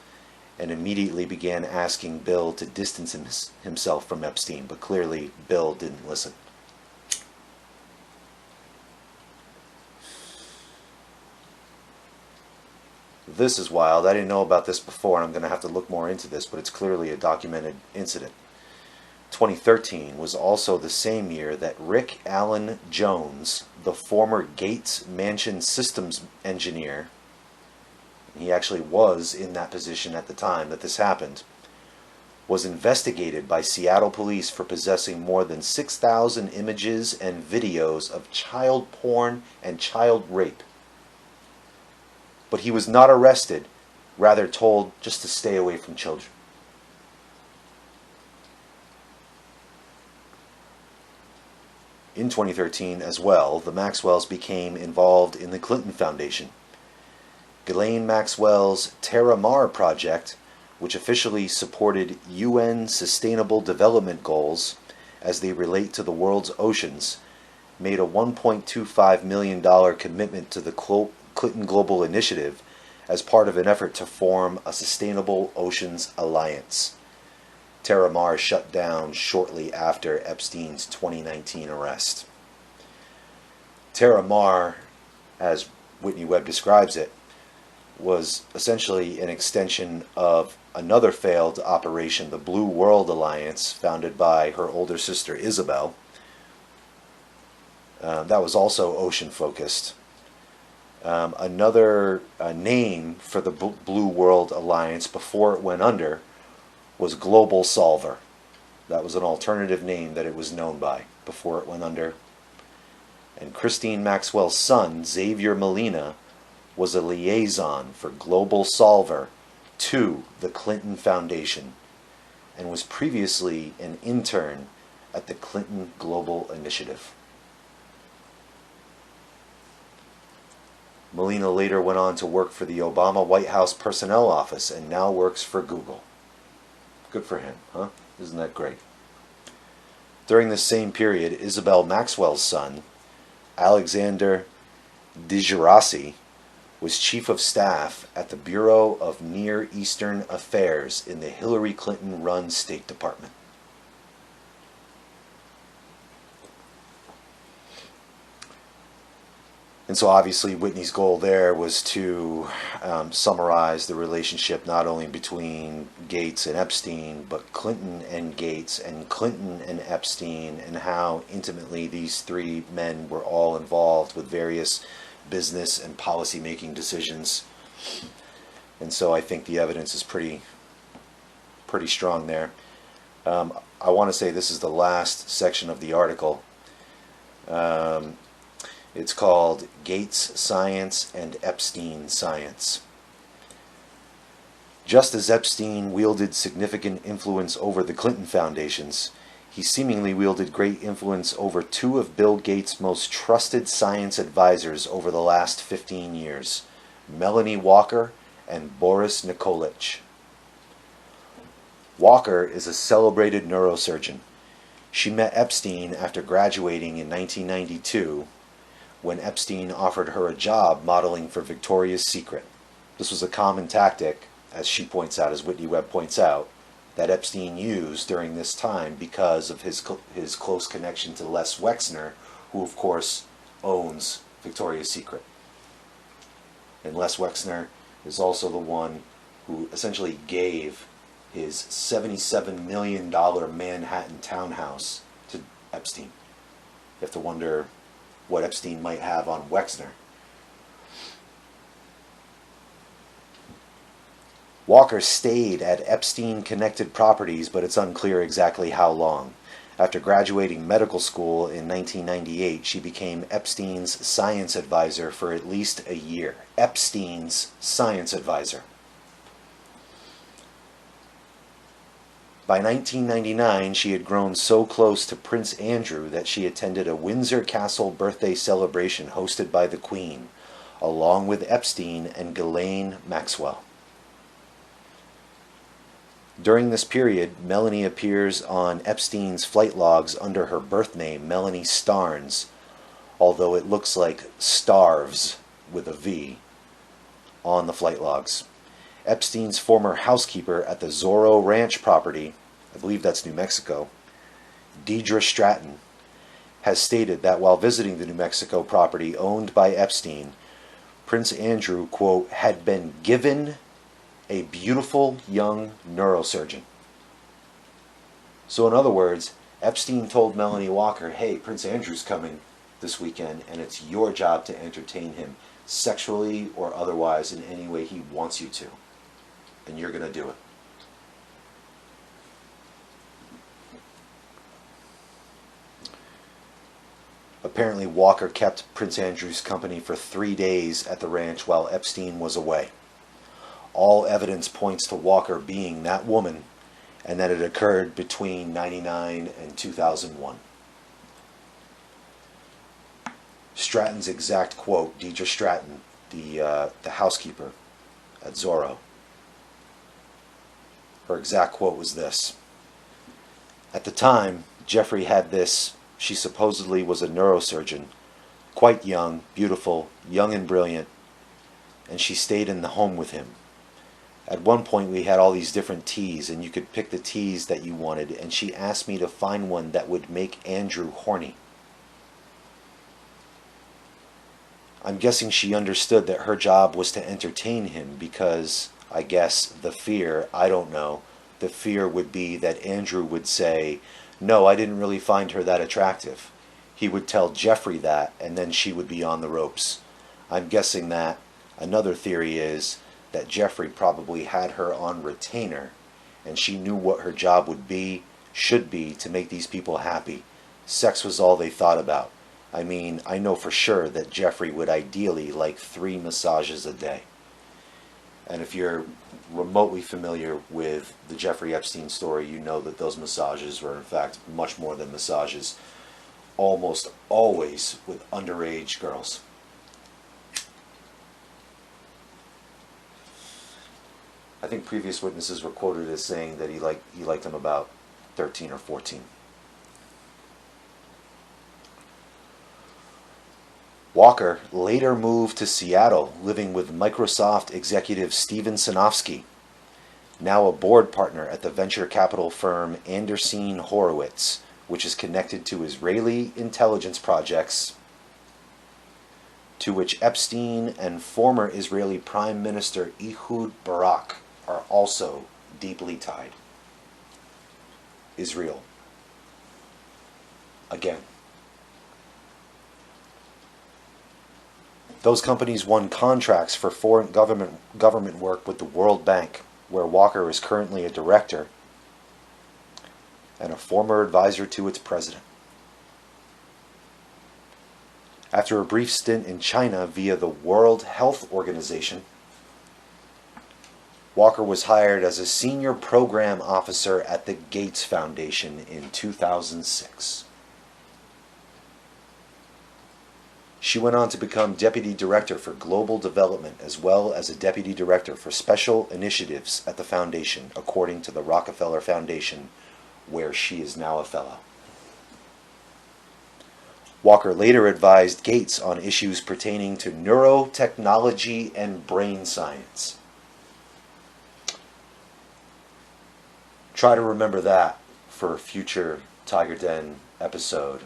and immediately began asking Bill to distance himself from Epstein, but clearly Bill didn't listen. This is wild. I didn't know about this before, and I'm going to have to look more into this, but it's clearly a documented incident. 2013 was also the same year that Rick Allen Jones, the former Gates Mansion systems engineer, he actually was in that position at the time that this happened, was investigated by Seattle police for possessing more than 6,000 images and videos of child porn and child rape. But he was not arrested, rather told just to stay away from children. In 2013 as well, the Maxwells became involved in the Clinton Foundation. Ghislaine Maxwell's Terra Mar project, which officially supported UN Sustainable Development Goals as they relate to the world's oceans, made a $1.25 million commitment to the Clinton Global Initiative as part of an effort to form a Sustainable Oceans Alliance. Terra Mar shut down shortly after Epstein's 2019 arrest. Terra Mar, as Whitney Webb describes it, was essentially an extension of another failed operation, the Blue World Alliance, founded by her older sister Isabel. That was also ocean-focused. Another name for the Blue World Alliance before it went under was Global Solver. That was an alternative name that it was known by before it went under. And Christine Maxwell's son, Xavier Molina, was a liaison for Global Solver to the Clinton Foundation and was previously an intern at the Clinton Global Initiative. Molina later went on to work for the Obama White House Personnel Office and now works for Google. Good for him, huh? Isn't that great? During this same period, Isabel Maxwell's son, Alexander DeGirassi, was chief of staff at the Bureau of Near Eastern Affairs in the Hillary Clinton-run State Department. And so obviously Whitney's goal there was to summarize the relationship not only between Gates and Epstein, but Clinton and Gates and Clinton and Epstein, and how intimately these three men were all involved with various business and policy-making decisions. And so I think the evidence is pretty strong there. I want to say this is the last section of the article. It's called Gates Science and Epstein Science. Just as Epstein wielded significant influence over the Clinton Foundations, he seemingly wielded great influence over two of Bill Gates' most trusted science advisors over the last 15 years, Melanie Walker and Boris Nikolic. Walker is a celebrated neurosurgeon. She met Epstein after graduating in 1992, when Epstein offered her a job modeling for Victoria's Secret. This was a common tactic, as she points out, as Whitney Webb points out, that Epstein used during this time because of his close connection to Les Wexner, who of course owns Victoria's Secret. And Les Wexner is also the one who essentially gave his $77 million Manhattan townhouse to Epstein. You have to wonder what Epstein might have on Wexner. Walker stayed at Epstein-connected properties, but it's unclear exactly how long. After graduating medical school in 1998, she became Epstein's science advisor for at least a year. Epstein's science advisor. By 1999, she had grown so close to Prince Andrew that she attended a Windsor Castle birthday celebration hosted by the Queen, along with Epstein and Ghislaine Maxwell. During this period, Melanie appears on Epstein's flight logs under her birth name, Melanie Starnes, although it looks like Starves with a V on the flight logs. Epstein's former housekeeper at the Zorro Ranch property, I believe that's New Mexico, Deidre Stratton, has stated that while visiting the New Mexico property owned by Epstein, Prince Andrew, quote, had been given a beautiful young neurosurgeon. So in other words, Epstein told Melanie Walker, hey, Prince Andrew's coming this weekend, and it's your job to entertain him sexually or otherwise in any way he wants you to. And you're going to do it. Apparently, Walker kept Prince Andrew's company for 3 days at the ranch while Epstein was away. All evidence points to Walker being that woman, and that it occurred between 1999 and 2001. Stratton's exact quote, Deidre Stratton, the housekeeper at Zorro, her exact quote was this: at the time, Jeffrey had this, she supposedly was a neurosurgeon, quite young, beautiful, young and brilliant, and she stayed in the home with him. At one point we had all these different teas, and you could pick the teas that you wanted, and she asked me to find one that would make Andrew horny. I'm guessing she understood that her job was to entertain him because, I guess, the fear, I don't know, the fear would be that Andrew would say, no, I didn't really find her that attractive. He would tell Jeffrey that, and then she would be on the ropes. I'm guessing that. Another theory is that Jeffrey probably had her on retainer, and she knew what her job would be, should be, to make these people happy. Sex was all they thought about. I mean, I know for sure that Jeffrey would ideally like 3 massages a day. And if you're remotely familiar with the Jeffrey Epstein story, you know that those massages were in fact much more than massages, almost always with underage girls. I think previous witnesses were quoted as saying that he liked them about 13 or 14. Walker later moved to Seattle, living with Microsoft executive Steven Sinofsky, now a board partner at the venture capital firm Andersen Horowitz, which is connected to Israeli intelligence projects to which Epstein and former Israeli Prime Minister Ehud Barak are also deeply tied. Israel. Again. Those companies won contracts for foreign government work with the World Bank, where Walker is currently a director and a former advisor to its president. After a brief stint in China via the World Health Organization, Walker was hired as a senior program officer at the Gates Foundation in 2006. She went on to become Deputy Director for Global Development as well as a Deputy Director for Special Initiatives at the Foundation, according to the Rockefeller Foundation, where she is now a fellow. Walker later advised Gates on issues pertaining to neurotechnology and brain science. Try to remember that for a future Tiger Den episode.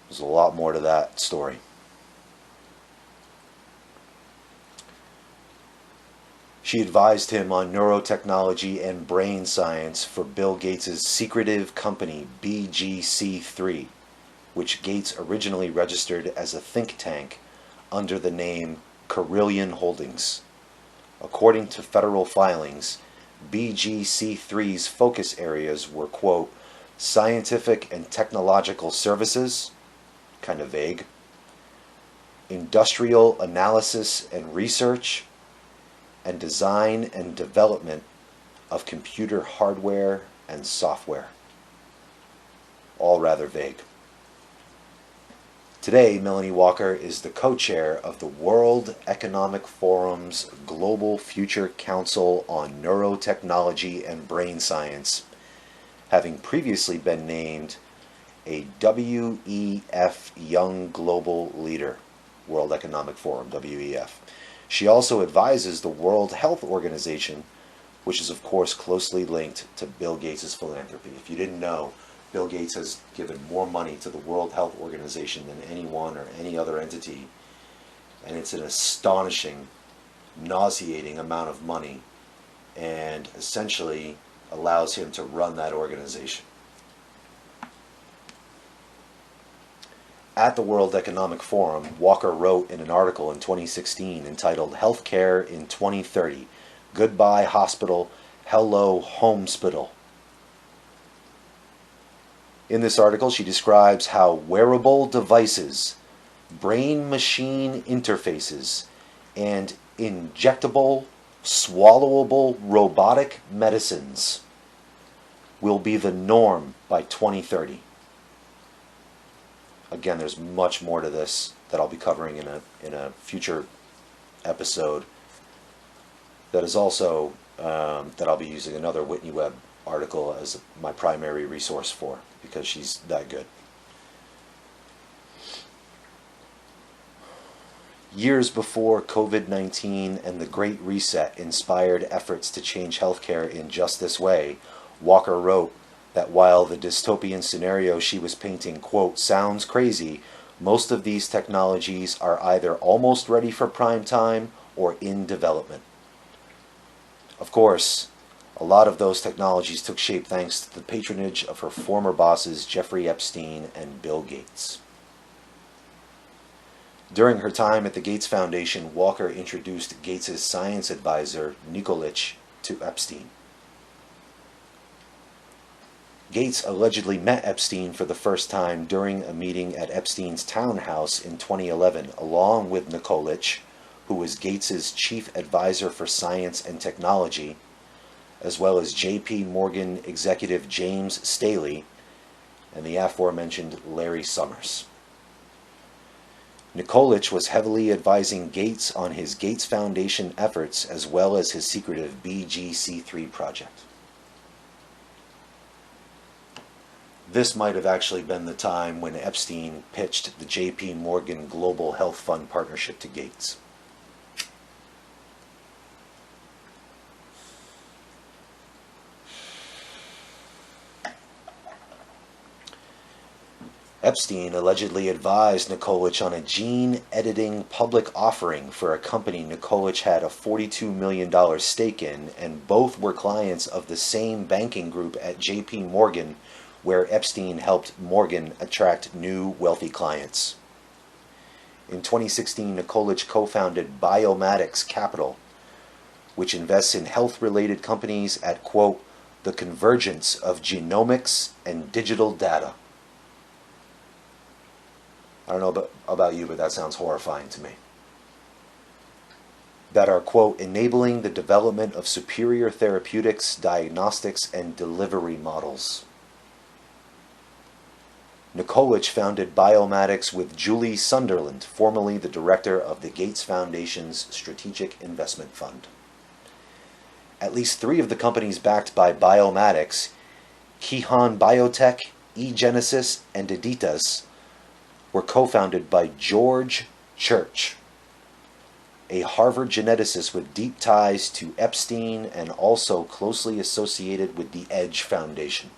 There's a lot more to that story. She advised him on neurotechnology and brain science for Bill Gates' secretive company BGC3, which Gates originally registered as a think tank under the name Carillion Holdings. According to federal filings, BGC3's focus areas were, quote, scientific and technological services, kind of vague, industrial analysis and research, and design and development of computer hardware and software. All rather vague. Today, Melanie Walker is the co-chair of the World Economic Forum's Global Future Council on Neurotechnology and Brain Science, having previously been named a WEF Young Global Leader World Economic Forum, WEF. She also advises the World Health Organization, which is of course closely linked to Bill Gates' philanthropy. If you didn't know, Bill Gates has given more money to the World Health Organization than anyone or any other entity, and it's an astonishing, nauseating amount of money, and essentially allows him to run that organization. At the World Economic Forum, Walker wrote in an article in 2016 entitled Healthcare in 2030, Goodbye Hospital, Hello Homespital. In this article, she describes how wearable devices, brain-machine interfaces, and injectable, swallowable robotic medicines will be the norm by 2030. Again, there's much more to this that I'll be covering in a future episode. That is also that I'll be using another Whitney Webb article as my primary resource for, because she's that good. Years before COVID-19 and the Great Reset inspired efforts to change healthcare in just this way, Walker wrote that while the dystopian scenario she was painting, quote, sounds crazy, most of these technologies are either almost ready for prime time or in development. Of course, a lot of those technologies took shape thanks to the patronage of her former bosses Jeffrey Epstein and Bill Gates. During her time at the Gates Foundation, Walker introduced Gates' science advisor, Nikolic, to Epstein. Gates allegedly met Epstein for the first time during a meeting at Epstein's townhouse in 2011, along with Nikolic, who was Gates' chief advisor for science and technology, as well as J.P. Morgan executive James Staley and the aforementioned Larry Summers. Nikolic was heavily advising Gates on his Gates Foundation efforts as well as his secretive BGC3 project. This might have actually been the time when Epstein pitched the J.P. Morgan Global Health Fund partnership to Gates. Epstein allegedly advised Nikolic on a gene-editing public offering for a company Nikolic had a $42 million stake in, and both were clients of the same banking group at J.P. Morgan, where Epstein helped Morgan attract new wealthy clients. In 2016, Nikolic co-founded Biomatics Capital, which invests in health-related companies at, quote, the convergence of genomics and digital data. I don't know about you, but that sounds horrifying to me. That are, quote, enabling the development of superior therapeutics, diagnostics, and delivery models. Nikolic founded Biomatics with Julie Sunderland, formerly the director of the Gates Foundation's Strategic Investment Fund. At least 3 of the companies backed by Biomatics, Kihan Biotech, eGenesis, and Editas, were co-founded by George Church, a Harvard geneticist with deep ties to Epstein and also closely associated with the Edge Foundation.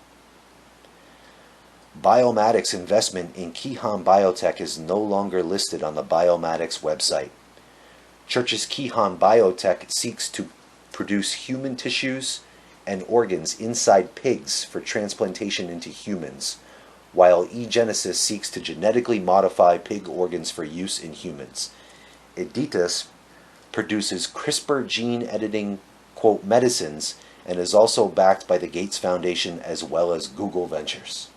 Biomatics' investment in Kihan Biotech is no longer listed on the Biomatics website. Church's Kihan Biotech seeks to produce human tissues and organs inside pigs for transplantation into humans, while eGenesis seeks to genetically modify pig organs for use in humans. Editas produces CRISPR gene editing, quote, medicines, and is also backed by the Gates Foundation as well as Google Ventures.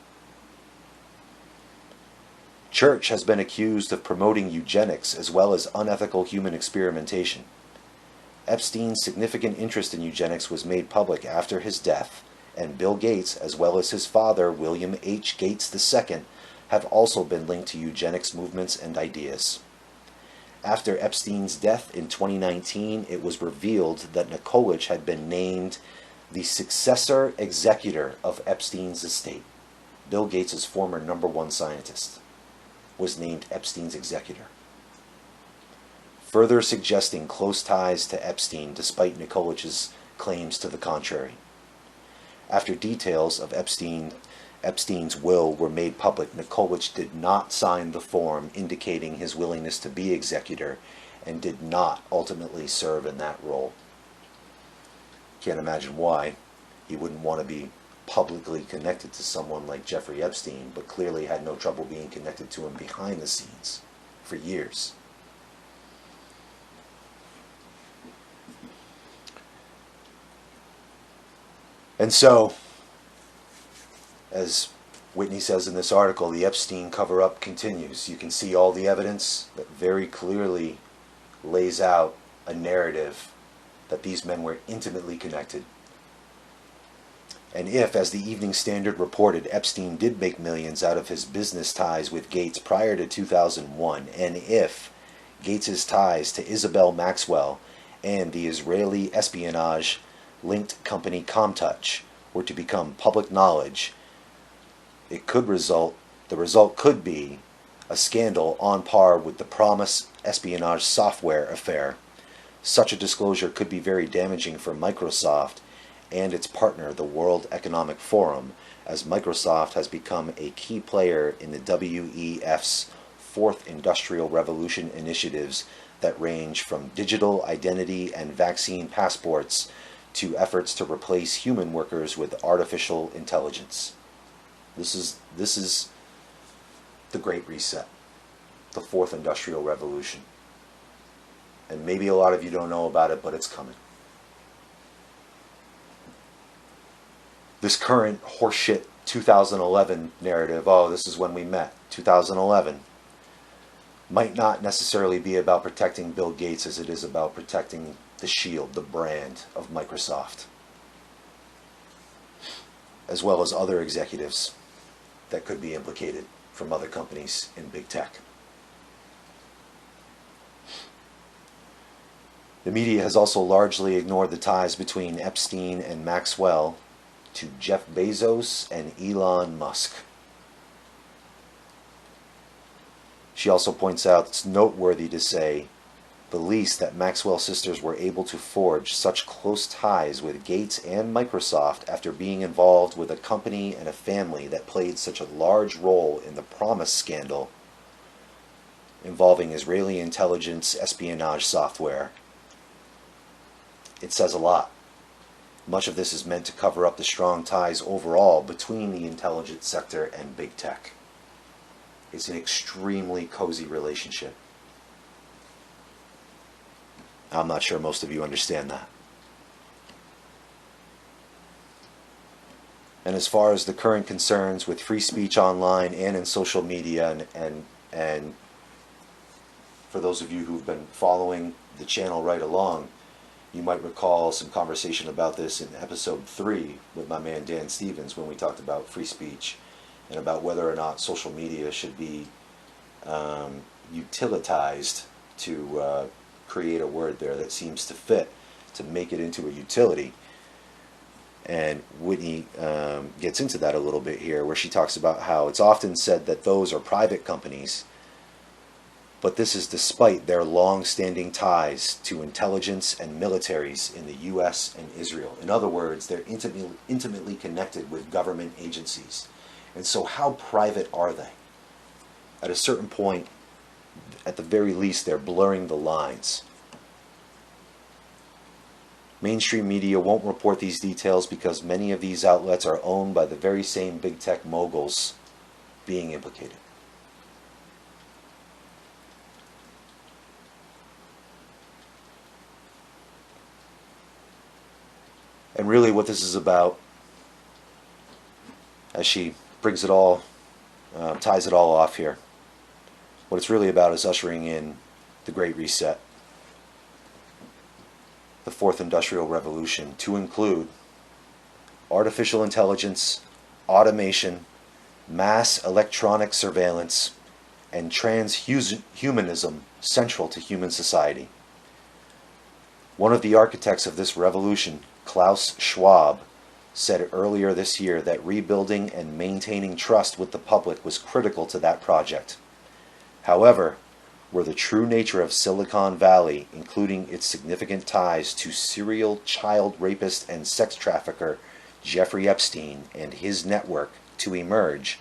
Church has been accused of promoting eugenics as well as unethical human experimentation. Epstein's significant interest in eugenics was made public after his death, and Bill Gates, as well as his father, William H. Gates II, have also been linked to eugenics movements and ideas. After Epstein's death in 2019, it was revealed that Nikolic had been named the successor executor of Epstein's estate. Bill Gates' former #1 scientist was named Epstein's executor. further suggesting close ties to Epstein despite Nikolich's claims to the contrary. After details of Epstein's will were made public, Nikolich did not sign the form indicating his willingness to be executor and did not ultimately serve in that role. Can't imagine why. He wouldn't want to be publicly connected to someone like Jeffrey Epstein, but clearly had no trouble being connected to him behind the scenes for years. And so, as Whitney says in this article, the Epstein cover-up continues. You can see all the evidence that very clearly lays out a narrative that these men were intimately connected. And if, as the Evening Standard reported, Epstein did make millions out of his business ties with Gates prior to 2001, and if Gates's ties to Isabel Maxwell and the Israeli espionage-linked company Comtouch were to become public knowledge, the result could be a scandal on par with the Promise espionage software affair. Such a disclosure could be very damaging for Microsoft and its partner, the World Economic Forum, as Microsoft has become a key player in the WEF's Fourth Industrial Revolution initiatives that range from digital identity and vaccine passports to efforts to replace human workers with artificial intelligence. This is the Great Reset, the Fourth Industrial Revolution. And maybe a lot of you don't know about it, but it's coming. This current horseshit 2011 narrative, oh, this is when we met, 2011, might not necessarily be about protecting Bill Gates as it is about protecting the shield, the brand of Microsoft, as well as other executives that could be implicated from other companies in big tech. The media has also largely ignored the ties between Epstein and Maxwell to Jeff Bezos and Elon Musk. She also points out it's noteworthy to say the least that Maxwell sisters were able to forge such close ties with Gates and Microsoft after being involved with a company and a family that played such a large role in the Promise scandal involving Israeli intelligence espionage software. It says a lot. Much of this is meant to cover up the strong ties overall between the intelligence sector and big tech. It's an extremely cozy relationship. I'm not sure most of you understand that. And as far as the current concerns with free speech online and in social media, and for those of you who've been following the channel right along, you might recall some conversation about this in episode 3 with my man Dan Stevens when we talked about free speech and about whether or not social media should be utilitized, to create a word there that seems to fit, to make it into a utility. And Whitney gets into that a little bit here, where she talks about how it's often said that those are private companies, but this is despite their long-standing ties to intelligence and militaries in the U.S. and Israel. In other words, they're intimately connected with government agencies. And so how private are they? At a certain point, at the very least, they're blurring the lines. Mainstream media won't report these details because many of these outlets are owned by the very same big tech moguls being implicated. And really what this is about, as she brings it all, ties it all off here, what it's really about is ushering in the Great Reset, the Fourth Industrial Revolution, to include artificial intelligence, automation, mass electronic surveillance, and transhumanism central to human society. One of the architects of this revolution, Klaus Schwab, said earlier this year that rebuilding and maintaining trust with the public was critical to that project. However, were the true nature of Silicon Valley, including its significant ties to serial child rapist and sex trafficker Jeffrey Epstein and his network, to emerge,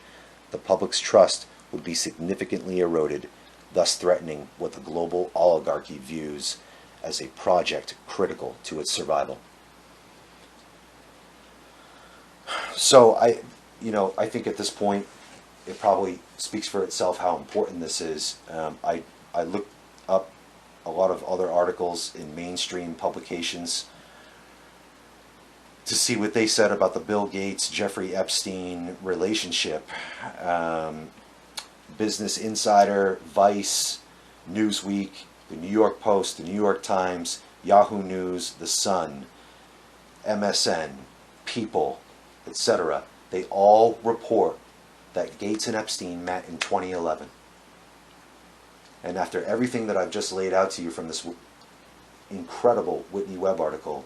the public's trust would be significantly eroded, thus threatening what the global oligarchy views as a project critical to its survival. So I think at this point, it probably speaks for itself how important this is. I looked up a lot of other articles in mainstream publications to see what they said about the Bill Gates, Jeffrey Epstein relationship. Business Insider, Vice, Newsweek, the New York Post, the New York Times, Yahoo News, The Sun, MSN, People, etc. They all report that Gates and Epstein met in 2011. And after everything that I've just laid out to you from this incredible Whitney Webb article,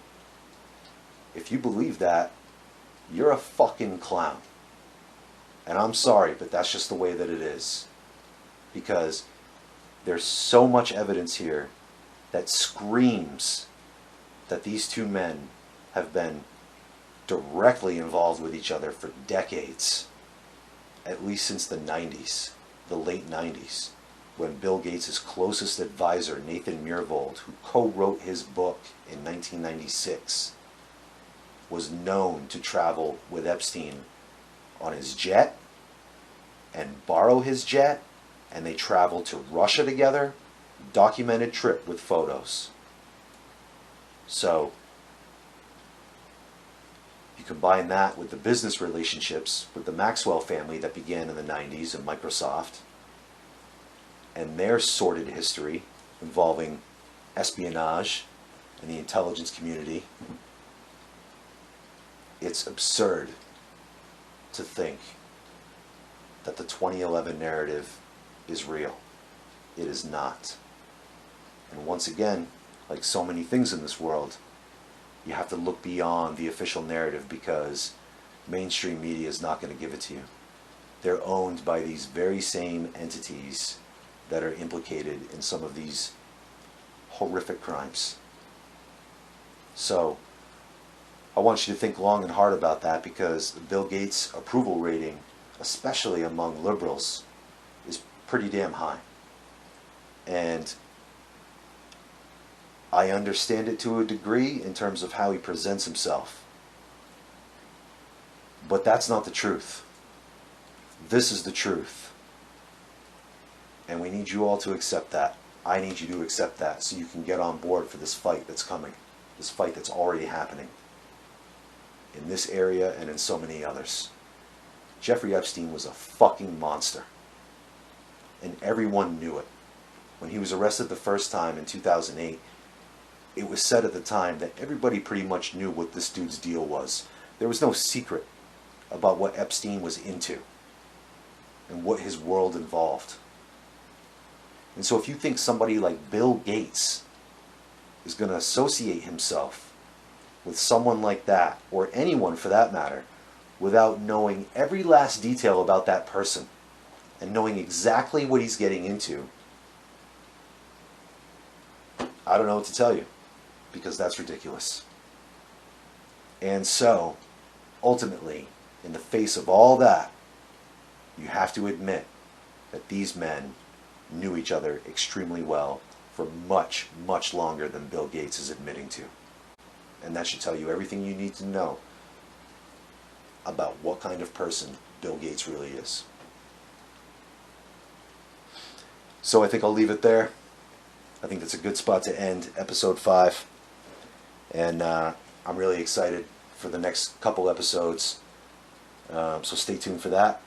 if you believe that, you're a fucking clown. And I'm sorry, but that's just the way that it is. Because there's so much evidence here that screams that these two men have been directly involved with each other for decades. At least since the 90s, the late 90s, when Bill Gates' closest advisor, Nathan Myhrvold, who co-wrote his book in 1996, was known to travel with Epstein on his jet and borrow his jet, and they traveled to Russia together, documented trip with photos. So you combine that with the business relationships with the Maxwell family that began in the 90s and Microsoft, and their sordid history involving espionage and the intelligence community. It's absurd to think that the 2011 narrative is real. It is not. And once again, like so many things in this world, you have to look beyond the official narrative, because mainstream media is not going to give it to you. They're owned by these very same entities that are implicated in some of these horrific crimes. So I want you to think long and hard about that, because Bill Gates' approval rating, especially among liberals, is pretty damn high. And I understand it to a degree in terms of how he presents himself. But that's not the truth. This is the truth. And we need you all to accept that. I need you to accept that, so you can get on board for this fight that's coming. This fight that's already happening in this area and in so many others. Jeffrey Epstein was a fucking monster. And everyone knew it. When he was arrested the first time in 2008, it was said at the time that everybody pretty much knew what this dude's deal was. There was no secret about what Epstein was into and what his world involved. And so if you think somebody like Bill Gates is going to associate himself with someone like that, or anyone for that matter, without knowing every last detail about that person and knowing exactly what he's getting into, I don't know what to tell you, because that's ridiculous. And so, ultimately, in the face of all that, you have to admit that these men knew each other extremely well for much, much longer than Bill Gates is admitting to. And that should tell you everything you need to know about what kind of person Bill Gates really is. So I think I'll leave it there. I think that's a good spot to end episode 5. And I'm really excited for the next couple episodes. So stay tuned for that.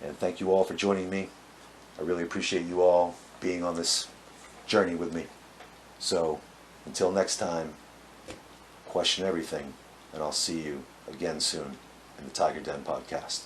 And thank you all for joining me. I really appreciate you all being on this journey with me. So until next time, question everything, and I'll see you again soon in the Tiger Den podcast.